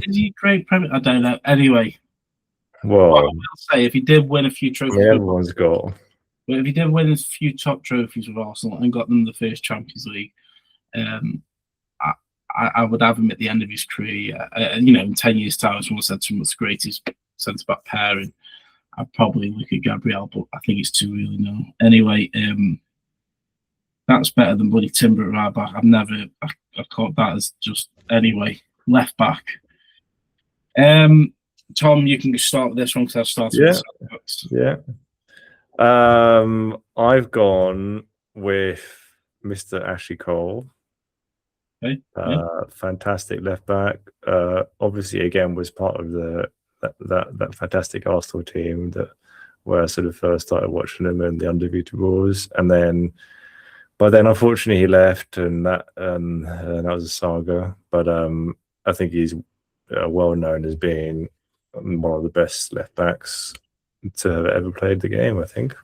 Is he great Premier? I don't know. Anyway, well, I will say if he did win a few trophies, everyone's got. But if he did win a few top trophies with Arsenal and got them the first Champions League, I would have him at the end of his career. In 10 years' time, someone said to him, "What's the greatest centre back pairing?" I'd probably look at Gabriel, but I think it's too early now. Anyway, that's better than bloody Timber at right back. I caught that as just anyway left back. Tom, you can start with this one because I've started with centre backs. Yeah. I've gone with Mr. Ashley Cole. Okay. Yeah. Fantastic left back. Obviously, again, was part of that fantastic Arsenal team where I sort of first started watching him in the Undefeatables, and then, but then unfortunately he left, and that was a saga. But I think he's well known as being one of the best left backs to have ever played the game, I think.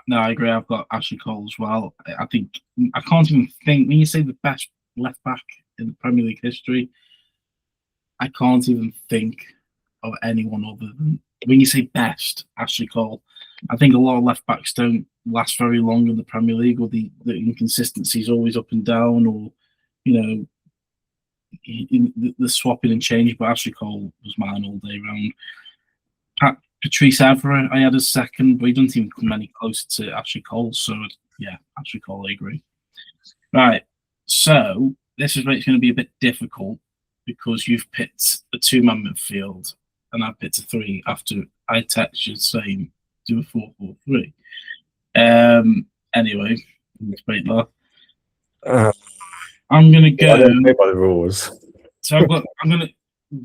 No, I agree. I've got Ashley Cole as well. I think I can't even think when you say the best left back in the Premier League history. I can't even think of anyone other than when you say best, Ashley Cole. I think a lot of left backs don't last very long in the Premier League, or the inconsistency is always up and down, or the swapping and changing. But Ashley Cole was mine all day round. Patrice Evra, I had a second, but he doesn't even come any closer to Ashley Cole. So yeah, Ashley Cole, I agree. Right, so this is where it's going to be a bit difficult because you've picked a two-man midfield and I picked a three after I text you saying do a 4-4-3. Anyway, let's break that. I'm going to go. I don't play by the rules. So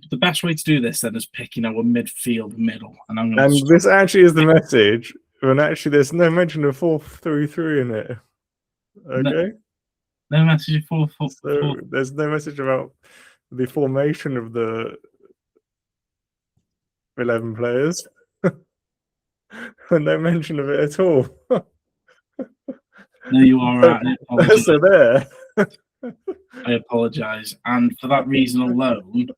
the best way to do this then is picking our midfield middle, and this actually is the message. And actually, there's no mention of 4-3-3 in it. Okay. No message of 4-4. So there's no message about the formation of the 11 players. No mention of it at all. No, you are right. So there. I apologise, and for that reason alone,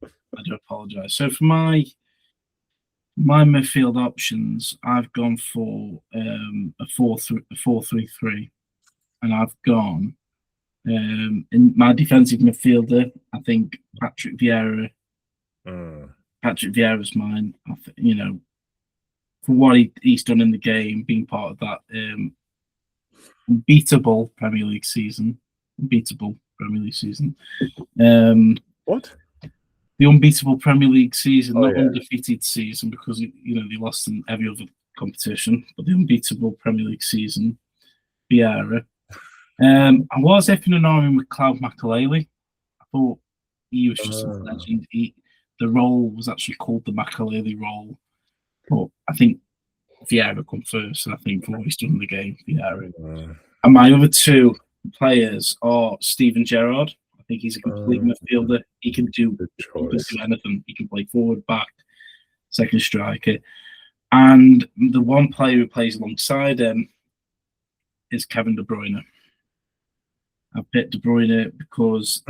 I do apologise. So for my midfield options, I've gone for a 4-3-3, and I've gone in my defensive midfielder. I think Patrick Vieira. Patrick Vieira's mine. I for what he's done in the game, being part of that unbeatable Premier League season. What? The unbeatable Premier League season, not yeah. Undefeated season, because they lost in every other competition, but the unbeatable Premier League season, Vieira. I was effing and arming with Cloud Makalele. I thought he was just a legend. The role was actually called the Makalele role, but I think Vieira come first, and I think for what he's done in the game, Vieira. And my other two players are Steven Gerrard. I think he's a complete midfielder. He can do anything. He can play forward, back, second striker. And the one player who plays alongside him is Kevin De Bruyne. I picked De Bruyne because,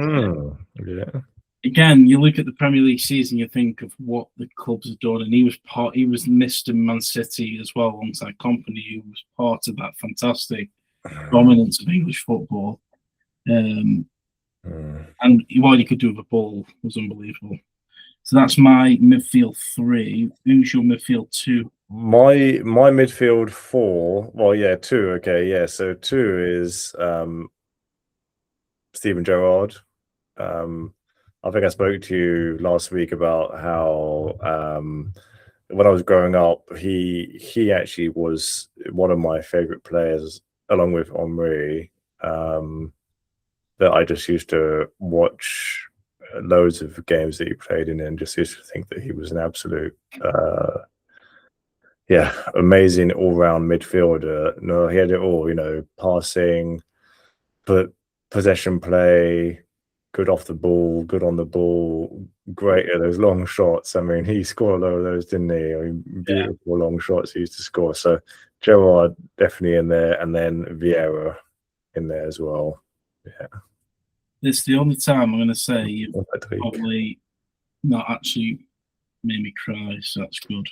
again, you look at the Premier League season, you think of what the clubs have done, and he was Mr. Man City as well alongside Company, who was part of that fantastic dominance of English football. And what he could do with a ball was unbelievable. So that's my midfield three. Who's your midfield two? My midfield four. Well, yeah, two. Okay, yeah. So two is Steven Gerrard. I think I spoke to you last week about how when I was growing up, he actually was one of my favorite players, along with Henry. That I just used to watch loads of games that he played in, and just used to think that he was an absolute, amazing all-round midfielder. No, he had it all, passing, but possession play, good off the ball, good on the ball, great at those long shots. I mean, he scored a lot of those, didn't he? I mean, beautiful long shots he used to score. So Gerrard definitely in there, and then Vieira in there as well. Yeah. It's the only time I'm going to say you've probably not actually made me cry, so that's good.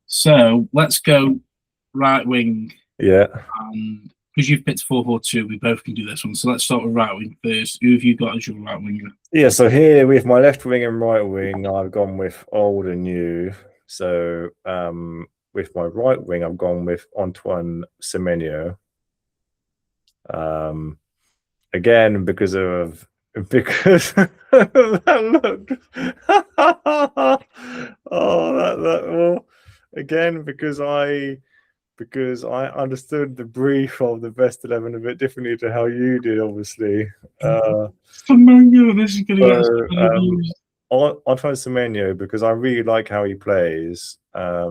So let's go right wing. Yeah. And because you've picked 4-4-2, we both can do this one. So let's start with right wing first. Who have you got as your right winger? Yeah, so here with my left wing and right wing, I've gone with old and new. So with my right wing, I've gone with Antoine Semenyo. Again, because that looked well, again, because I because I understood the brief of the best 11 a bit differently to how you did, obviously. Semenyo, this is going to get so many So, views. I'll try Semenyo because I really like how he plays. I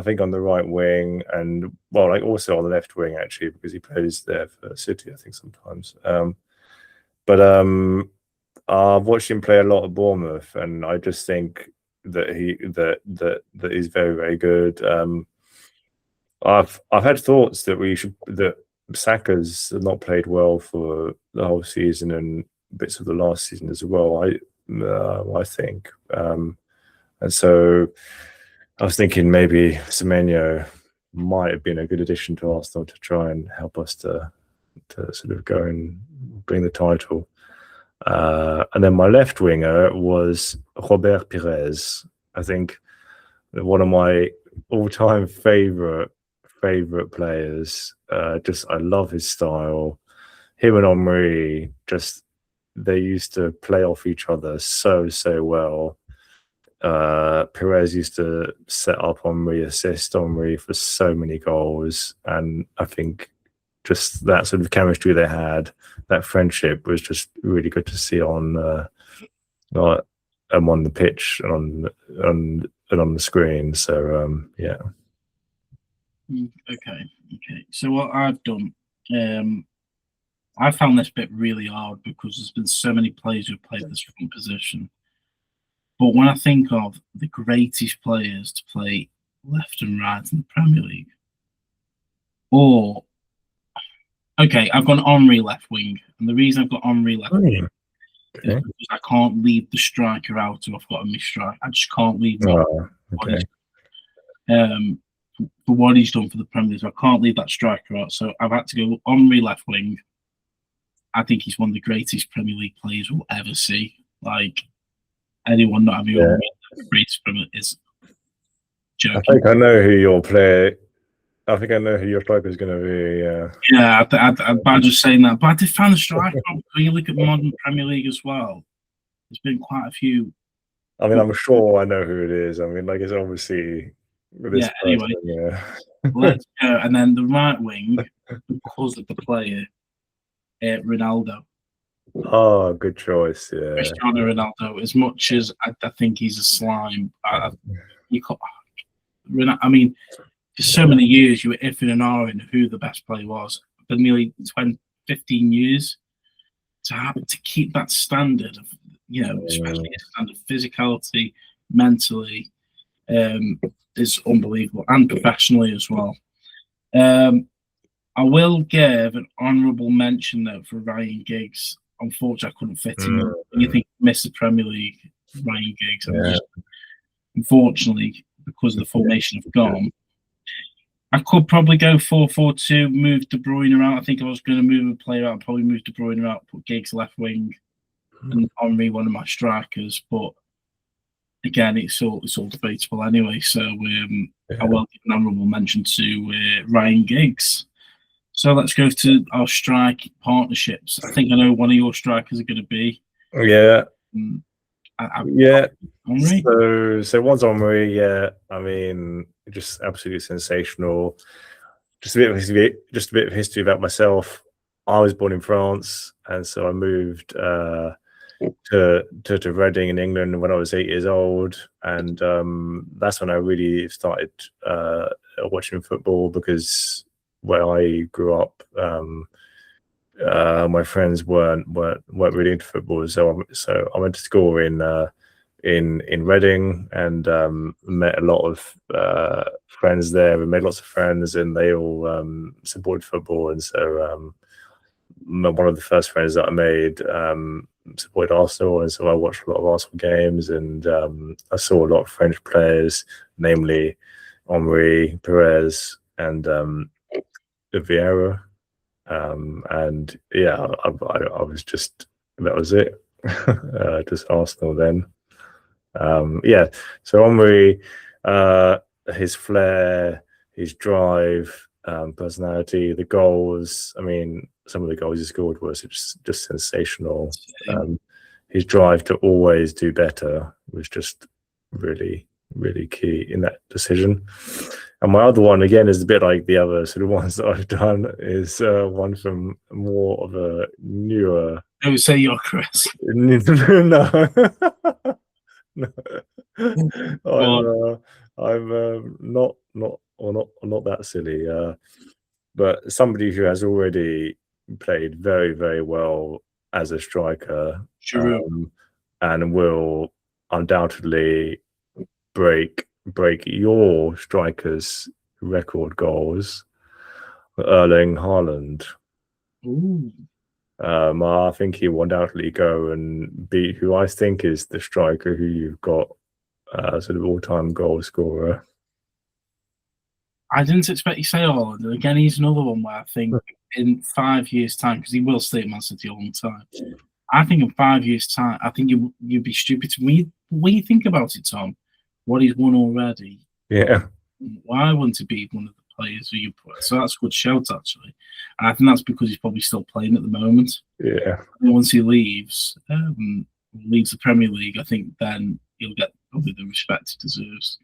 think on the right wing and like also on the left wing actually because he plays there for City, I think sometimes. But I've watched him play a lot at Bournemouth, and I just think that he's very, very good. I've had thoughts that Saka's not played well for the whole season and bits of the last season as well. I think, and so I was thinking maybe Semenyo might have been a good addition to Arsenal to try and help us to sort of go and bring the title. And then my left winger was Robert Pires. I think one of my all-time favorite players. I love his style. Him and Henry, they used to play off each other so well. Perez used to set up Henry, assist Henry for so many goals, and I think just that sort of chemistry they had, that friendship was just really good to see on the pitch and on the screen. So yeah. Okay. So what I've done, I found this bit really hard because there's been so many players who've played this front position. But when I think of the greatest players to play left and right in the Premier League, I've gone Henry left wing, and the reason I've got Henry left wing is because I can't leave the striker out who I've got in my strike. I just can't leave for what he's done for the Premier League. So I can't leave that striker out. So I've had to go Henry left wing. I think he's one of the greatest Premier League players we'll ever see. Like anyone not having Henry the greatest Premier League is joking. I think I know who your player. I think I know who your striker is going to be. Yeah, I'm bad just saying that. But I did find the striker. When you look at modern Premier League as well, there's been quite a few. I mean, I'm sure I know who it is. I mean, like it's obviously. Anyway, let's go. And then the right wing, because of the player, Ronaldo. Oh, good choice. Yeah, Cristiano Ronaldo. As much as I think he's a slime, I mean, for so many years you were iffing and ahhing who the best player was. For nearly 15 years, to keep that standard of, especially a standard of physicality, mentally, is unbelievable, and professionally as well. I will give an honourable mention though for Ryan Giggs. Unfortunately, I couldn't fit him in. You think he missed the Premier League, Ryan Giggs? Unfortunately, because of the formation of gone, I could probably go 4-4-2, move De Bruyne out. I think I was going to move a player out, and probably move De Bruyne out, put Giggs left wing, and Henry one of my strikers. But again, it's all debatable anyway. So I will give an honourable mention to Ryan Giggs. So let's go to our strike partnerships. I think I know one of your strikers are going to be. Yeah. Henry. So one's Henry. Yeah, I mean, just absolutely sensational. Just a bit of history about myself. I was born in France, and so I moved to Reading in England when I was 8 years old, and that's when I really started watching football, because where I grew up, my friends weren't really into football, so I went to school in Reading, and met a lot of friends there. We made lots of friends, and they all supported football, and so one of the first friends that I made supported Arsenal, and so I watched a lot of Arsenal games, and I saw a lot of French players, namely Henry, Perez, and Vieira, and yeah, I was just, that was it. Just Arsenal then. So Henry, his flair, his drive, personality, the goals. I mean, some of the goals he scored was just sensational. His drive to always do better was just really, really key in that decision. And my other one, again, is a bit like the other sort of ones that I've done, is one from more of a newer. I would say you're Chris. No. No. Well, I'm not that silly. But somebody who has already played very, very well as a striker, and will undoubtedly break your strikers' record goals, Erling Haaland. Ooh. I think he will undoubtedly go and beat who I think is the striker who you've got sort of all-time goal scorer. I didn't expect you to say Haaland. And again, he's another one where I think in 5 years' time, because he will stay at Man City a long time. I think in 5 years' time, I think you'd be stupid to me. When you think about it, Tom, what he's won already. Yeah. Why wouldn't he be one of the players who you put? So that's a good shout, actually. And I think that's because he's probably still playing at the moment. Yeah. And once he leaves the Premier League, I think then he'll get probably the respect he deserves.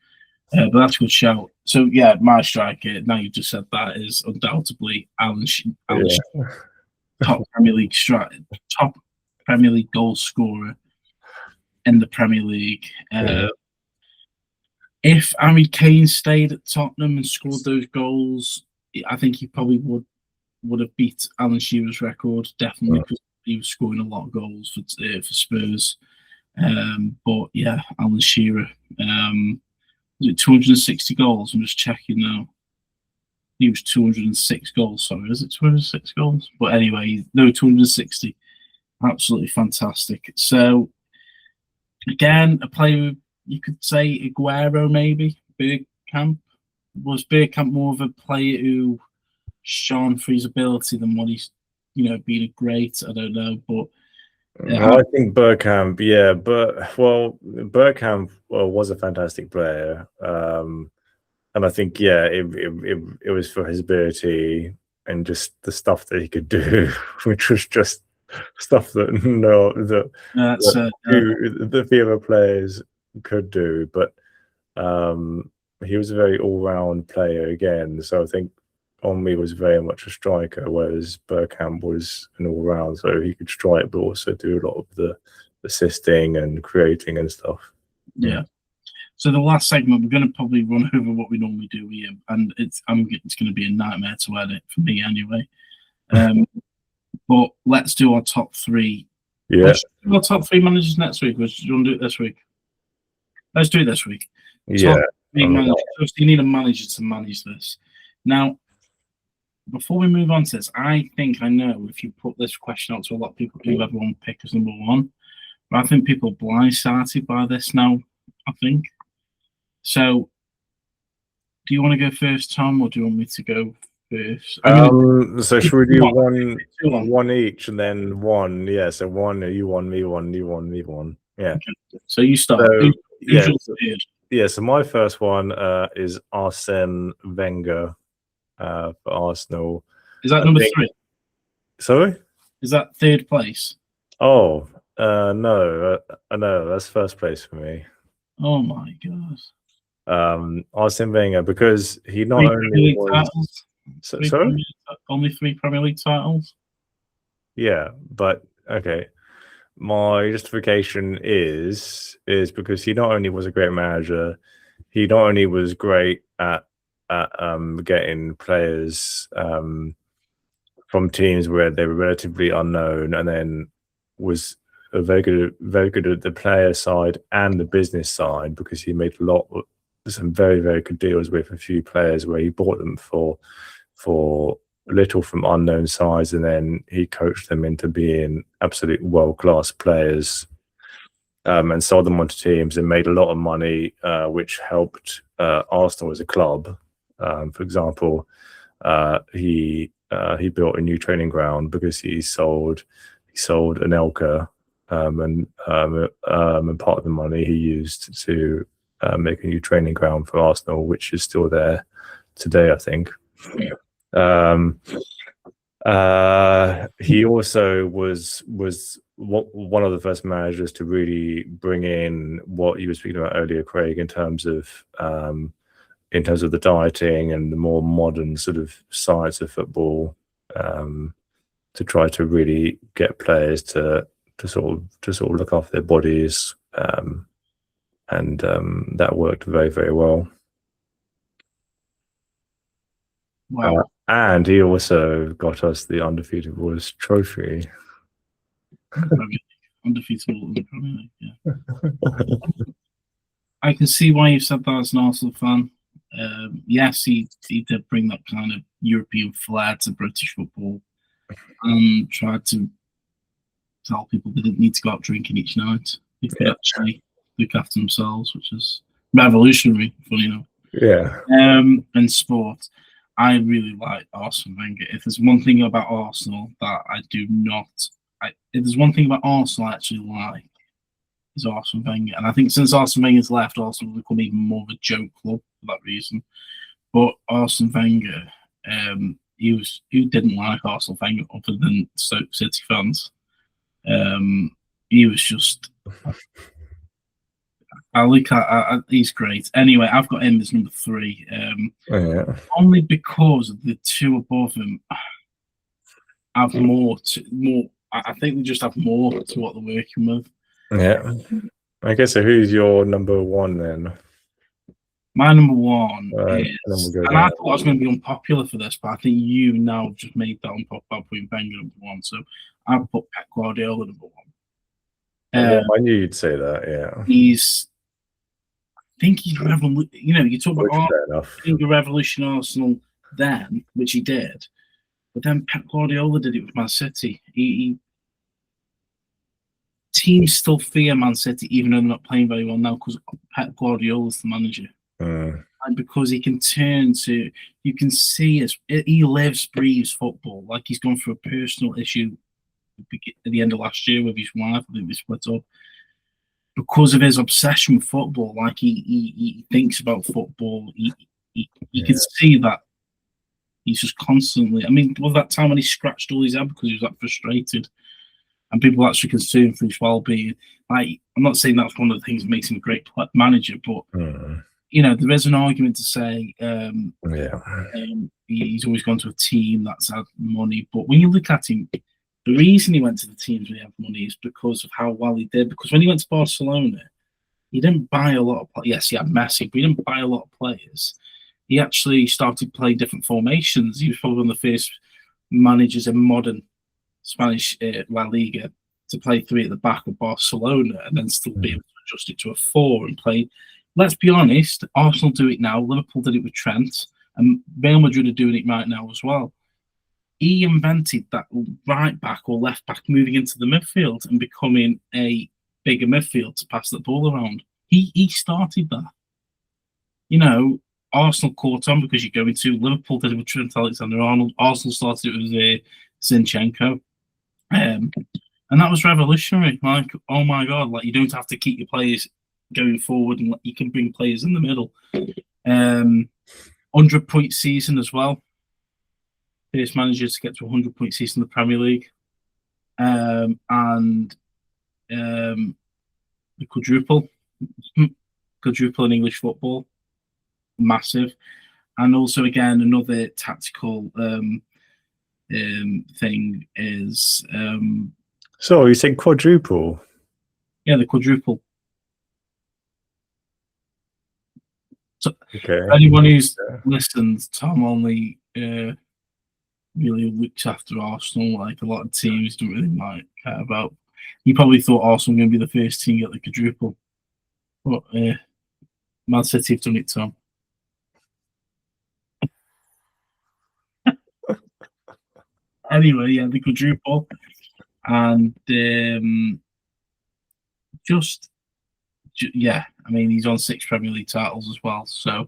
But that's a good shout. So yeah, my striker, now you just said that, is undoubtedly Alan Shearer, top Premier League goal scorer in the Premier League. If Harry Kane stayed at Tottenham and scored those goals, I think he probably would have beat Alan Shearer's record, definitely, because he was scoring a lot of goals for Spurs. But yeah, Alan Shearer. Was it 260 goals? I'm just checking now. He was 206 goals. Sorry, is it 206 goals? But anyway, no, 260. Absolutely fantastic. So again, a player you could say Aguero, maybe Bergkamp. Was Bergkamp more of a player who shone for his ability than what he's, being a great? I don't know, but. I think Bergkamp, Bergkamp was a fantastic player, and I think it was for his ability and just the stuff that he could do, which was just stuff that the few other players could do. But he was a very all-round player again, so I think Henry was very much a striker, whereas Bergkamp was an all-round, so he could strike but also do a lot of the assisting and creating and stuff. Yeah. So the last segment, we're going to probably run over what we normally do here, and it's going to be a nightmare to edit for me anyway. But let's do our top three. Yeah. Let's do our top three managers next week. Or do you want to do it this week? Let's do it this week. Yeah. You need a manager to manage this. Now, before we move on to this, I think I know if you put this question out to a lot of people who everyone pick as number one, but I think people are blindsided by this now, I think. So, do you want to go first, Tom, or do you want me to go first? So should we do one each and then one? Yeah, so one, you one, me one, you one, me one. Yeah. Okay. So you start. So my first one is Arsene Wenger. For Arsenal. Is that number 3? Sorry? Is that third place? Oh, no, that's first place for me. Oh my god. Arsene Wenger, because he not only was only 3 Premier League titles. Yeah, but okay. My justification is because he not only was a great manager, he not only was great at getting players from teams where they were relatively unknown, and then was very good at the player side and the business side, because he made some very, very good deals with a few players where he bought them for little from unknown sides, and then he coached them into being absolute world-class players, and sold them onto teams and made a lot of money, which helped Arsenal as a club. For example, he built a new training ground because he sold Anelka, and part of the money he used to make a new training ground for Arsenal, which is still there today, I think. He also was one of the first managers to really bring in what you were speaking about earlier, Craig, in terms of in terms of the dieting and the more modern sort of science of football, to try to really get players to sort of look after their bodies, and that worked very, very well. Wow. And he also got us the undefeated Warriors trophy. Undefeated in the Premier League, yeah. I can see why you said that as an Arsenal fan. Yes, he did bring that kind of European flair to British football and tried to tell people they didn't need to go out drinking each night. They could actually look after themselves, which is revolutionary, funny enough. Yeah. And sport. I really like Arsene Wenger. If there's one thing about Arsenal that I do not, if there's one thing about Arsenal I actually like, is Arsene Wenger. And I think since Arsene Wenger's left, Arsenal have become even more of a joke club for that reason. But Arsene Wenger, who didn't like Arsene Wenger other than Stoke City fans? He was just. He's great. Anyway, I've got him as number 3. Only because the two above him have more. I think they just have more to what they're working with. Yeah. I guess so. Who's your number 1 then? My number 1 is, and I thought I was going to be unpopular for this, but I think you now just made that unpopular by putting Wenger number 1. So I've put Pep Guardiola number 1. I knew you'd say that. Yeah. I think he's you talk about being a revolution Arsenal then, which he did, but then Pep Guardiola did it with Man City. Teams still fear Man City, even though they're not playing very well now, because Pep Guardiola's the manager. And because he can turn to, you can see he lives, breathes football. Like he's gone through a personal issue at the end of last year with his wife. I think they split up because of his obsession with football. Like he thinks about football. You can see that he's just constantly. I mean, was that time when he scratched all his head because he was that frustrated, and people were actually concerned for his well-being. Like, I'm not saying that's one of the things that makes him a great manager, but there is an argument to say he's always gone to a team that's had money. But when you look at him, the reason he went to the teams where he had money is because of how well he did. Because when he went to Barcelona, he didn't buy a lot of players. Yes, he had Messi, but he didn't buy a lot of players. He actually started playing different formations. He was probably one of the first managers in modern Spanish La Liga to play 3 at the back of Barcelona and then still be able to adjust it to a 4 and play. Let's be honest, Arsenal do it now. Liverpool did it with Trent, and Real Madrid are doing it right now as well. He invented that right back or left back moving into the midfield and becoming a bigger midfield to pass the ball around. He started that. Arsenal caught on because you go into Liverpool did it with Trent Alexander-Arnold. Arsenal started it with Zinchenko. And that was revolutionary. Like, oh my God, like you don't have to keep your players going forward and you can bring players in the middle. 100-point season as well. First manager to get to 100-point season in the Premier League. And the quadruple in English football. Massive. And also, again, another tactical thing is... So, you said quadruple? Yeah, the quadruple. So, okay. Anyone who's listened, Tom only really looks after Arsenal. Like a lot of teams don't really care about. He probably thought Arsenal were going to be the first team to get the quadruple, but Man City have done it, Tom. Anyway, yeah, the quadruple, and I mean, he's on 6 Premier League titles as well. So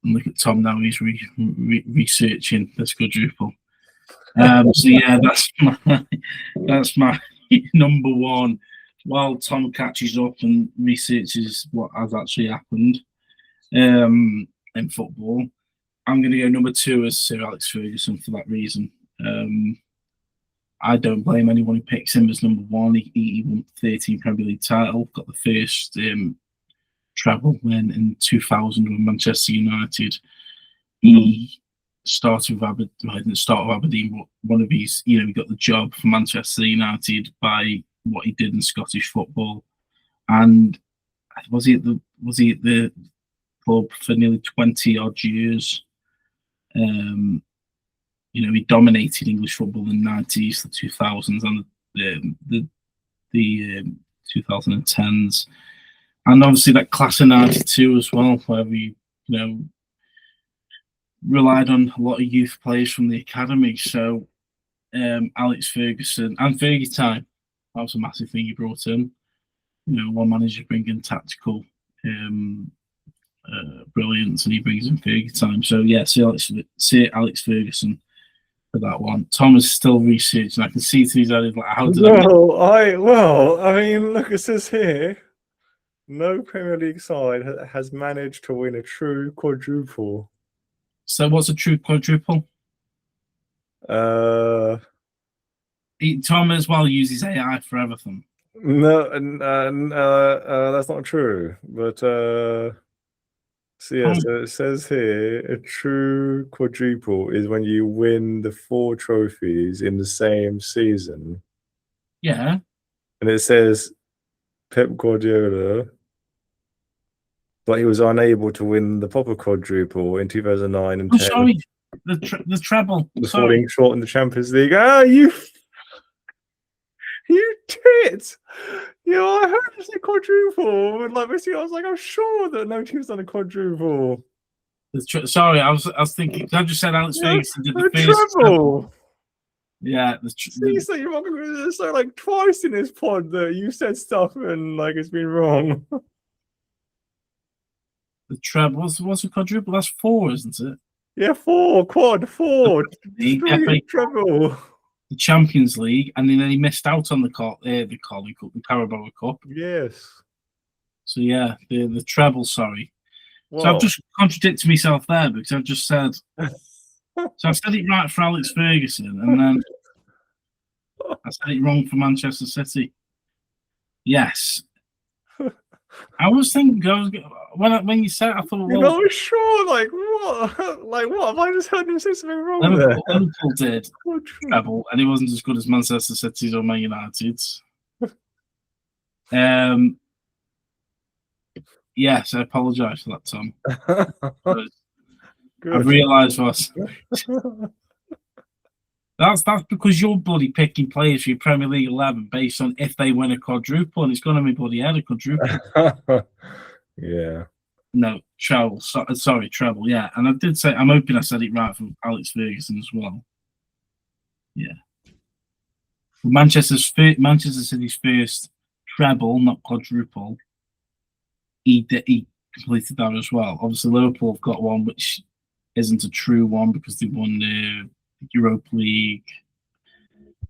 look at Tom now; he's researching this quadruple. So yeah, that's my number 1. While Tom catches up and researches what has actually happened in football, I'm going to go number 2 as Sir Alex Ferguson for that reason. I don't blame anyone who picks him as number 1. He won 13 Premier League titles, got the first treble when in 2000 with Manchester United. He started with Aberdeen, well, didn't start with Aberdeen, but one of his, he got the job for Manchester United by what he did in Scottish football. And was he at the club for nearly 20 odd years? He dominated English football in the 90s, the 2000s, and the 2010s, and obviously that class of 92 as well, where we relied on a lot of youth players from the academy. So Alex Ferguson and Fergie time, that was a massive thing he brought in. One manager bringing tactical brilliance, and he brings in Fergie time. So yeah, see Alex Ferguson for that one. Tom is still researching. I can see through his head, like, how did I mean, look, it says here, no Premier League side has managed to win a true quadruple. So what's a true quadruple? Tom as well uses AI for everything. No, that's not true. But so it says here, a true quadruple is when you win the 4 trophies in the same season. Yeah. And it says Pep Guardiola, but he was unable to win the proper quadruple in 2009 and 10. Sorry, the treble. Falling short in the Champions League. You tit! I heard you say quadruple. And I was like, I'm sure that no team's done a quadruple. Sorry, I was thinking. I just said Alex Ferguson did the first treble. Yeah, so like twice in this pod that you said stuff and like it's been wrong. The treble. What's a quadruple? That's 4, isn't it? Yeah, 4. Quad 4. Treble. The Champions League, and then he missed out on the Carling Cup, the Carabao Cup. Yes. So yeah, the treble. Sorry. Whoa. So I've just contradicted myself there because I've just said. So I said it right for Alex Ferguson, and then I said it wrong for Manchester City. Yes. I was thinking, when you said it, I thought, well, I was sure, like what? Like what? Have I just heard him say something wrong there? Liverpool did treble, and it wasn't as good as Manchester City's or Man United's. Yes, I apologise for that, Tom. I've realised what. That's because you're bloody picking players for your Premier League 11 based on if they win a quadruple, and it's going to be bloody head a quadruple. Yeah. No, treble. Sorry, treble. Yeah, and I did say, I'm hoping I said it right for Alex Ferguson as well. Yeah. Manchester City's first treble, not quadruple. He completed that as well. Obviously, Liverpool have got one which isn't a true one because they won the Europa League,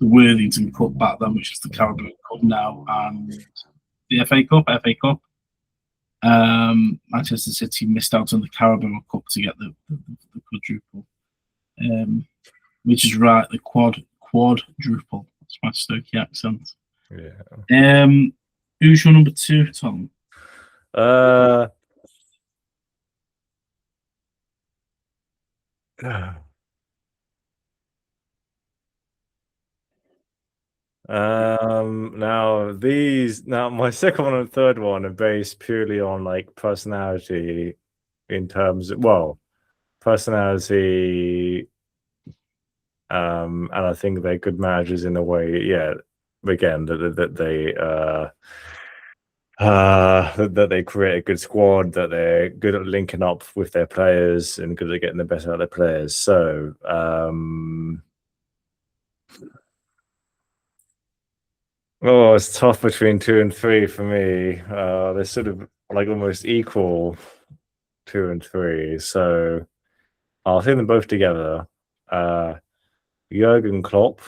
the Worthington Cup back then, which is the Carabao Cup now, and the FA Cup. Manchester City missed out on the Carabao Cup to get the quadruple, which is right, the quadruple. That's my Stokey accent. Yeah. Who's your number 2, Tom? Now my second one and third one are based purely on like personality in terms of personality, and I think they're good managers in a way. Yeah, again that they create a good squad, that they're good at linking up with their players and good at getting the best out of their players. So it's tough between 2 and 3 for me. They're sort of like almost equal, 2 and 3. So I'll say them both together. Jurgen Klopp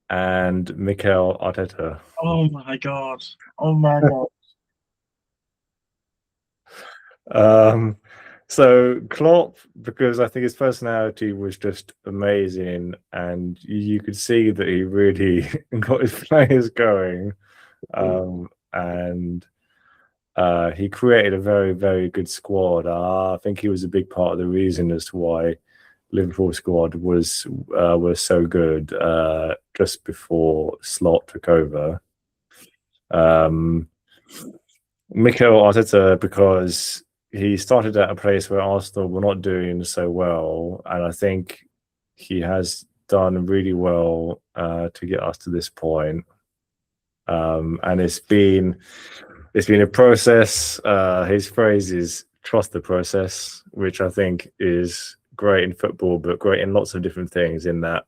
and Mikel Arteta. Oh my god. So Klopp, because I think his personality was just amazing, and you could see that he really got his players going. And he created a very, very good squad. I think he was a big part of the reason as to why Liverpool squad was so good just before Slot took over. Mikel Arteta, because he started at a place where Arsenal were not doing so well, and I think he has done really well to get us to this point. And it's been a process. His phrase is "trust the process," which I think is great in football, but great in lots of different things. In that,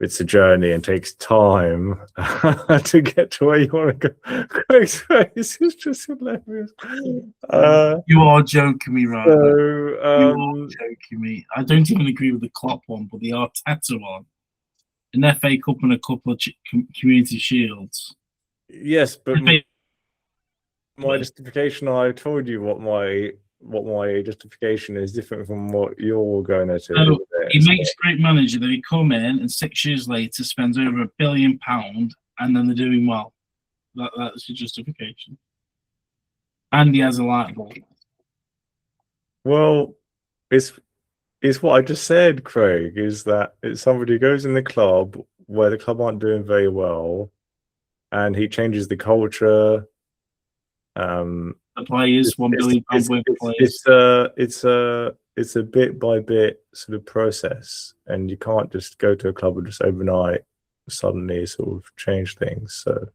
it's a journey and takes time to get to where you want to go. Craig's face is just hilarious. You are joking me right now. You So, are joking me. I don't even agree with the Klopp one, but the Arteta one. An FA Cup and a couple of Community Shields. yes, but FA my justification, I told you what my justification is different from what you're going to. So he makes a great manager that he come in and 6 years later spends over £1 billion and then they're doing well. That's the justification. And he has a light bulb. Well, it's what I just said, Craig, is that it's somebody who goes in the club where the club aren't doing very well and he changes the culture. The players, £1 billion worth of players. It's a bit by bit sort of process, and you can't just go to a club and just overnight suddenly sort of change things. So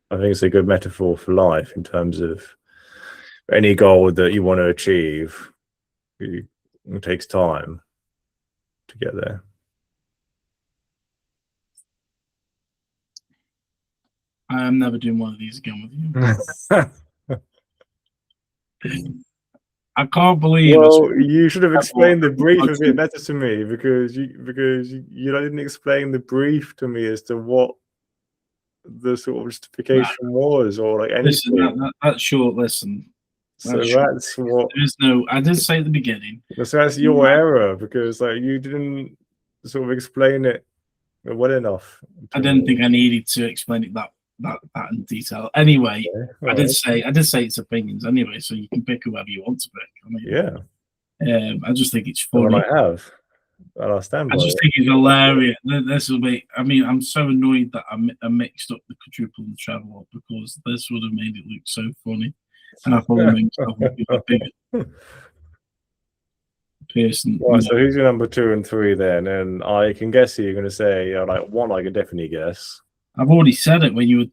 I think it's a good metaphor for life in terms of any goal that you want to achieve. It takes time to get there. I am never doing one of these again with you. I can't believe. Well, you should have explained the brief a bit better to me because you didn't explain the brief to me as to what the sort of justification was, or like anything. Listen, that's short. Listen. That's what. There's no. I did say at the beginning. So that's your error because like you didn't sort of explain it well enough. I didn't think I needed to explain it that in detail. Anyway, I did say it's opinions anyway, so you can pick whoever you want to pick. I mean, I just think it's funny. Well, I have. And I stand by I just think it's hilarious. This will be. I mean, I'm so annoyed that I mixed up the quadruple and the treble because this would have made it look so funny, and I probably made myself look a bigger person. Right, so who's your number 2 and 3 then? And I can guess who you're going to say. Like 1, I can definitely guess. I've already said it when you were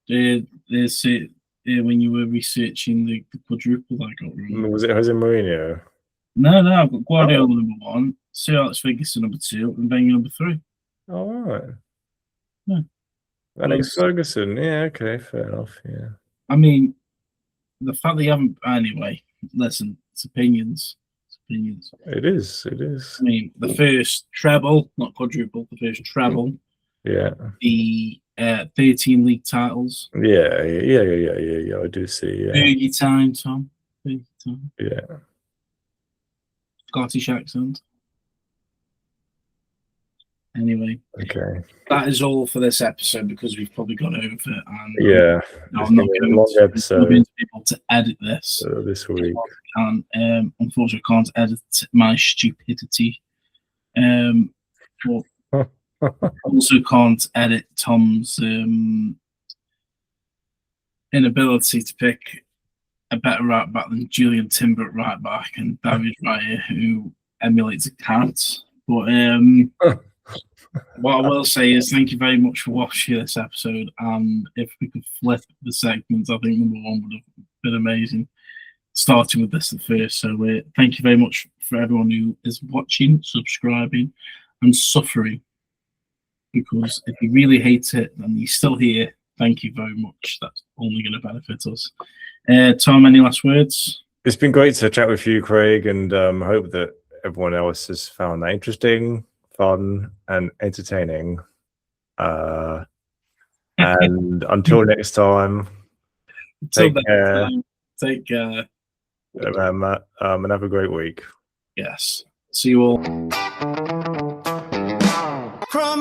when you were researching the quadruple I got wrong. Was it Jose Mourinho? No, I've got Guardiola number 1, Sir Alex Ferguson number 2, and Wenger number 3. All right. Yeah. Alex Ferguson. Yeah, okay, fair enough. Yeah. I mean, the fact that you haven't. Anyway, listen, it's opinions. It is. I mean, the first treble, not quadruple, the first treble. Yeah. The 13 league titles. Yeah. I do see. Yeah. Fergie time, Tom. Fergie time. Yeah. Scottish accent. Anyway. Okay. That is all for this episode because we've probably gone over it. And yeah. I'm not going to be able to edit this this week. Unfortunately, I can't edit my stupidity. But also can't edit Tom's inability to pick a better right back than Julian Timber at right back and David Raya, who emulates a cat. But what I will say is thank you very much for watching this episode. And if we could flip the segments, I think number 1 would have been amazing. Starting with this the first. So thank you very much for everyone who is watching, subscribing, and suffering. Because if you really hate it and you're still here, thank you very much. That's only going to benefit us. Tom, any last words? It's been great to chat with you, Craig, and hope that everyone else has found that interesting, fun, and entertaining. And until next time, take care. Take care. And have a great week. Yes. See you all. From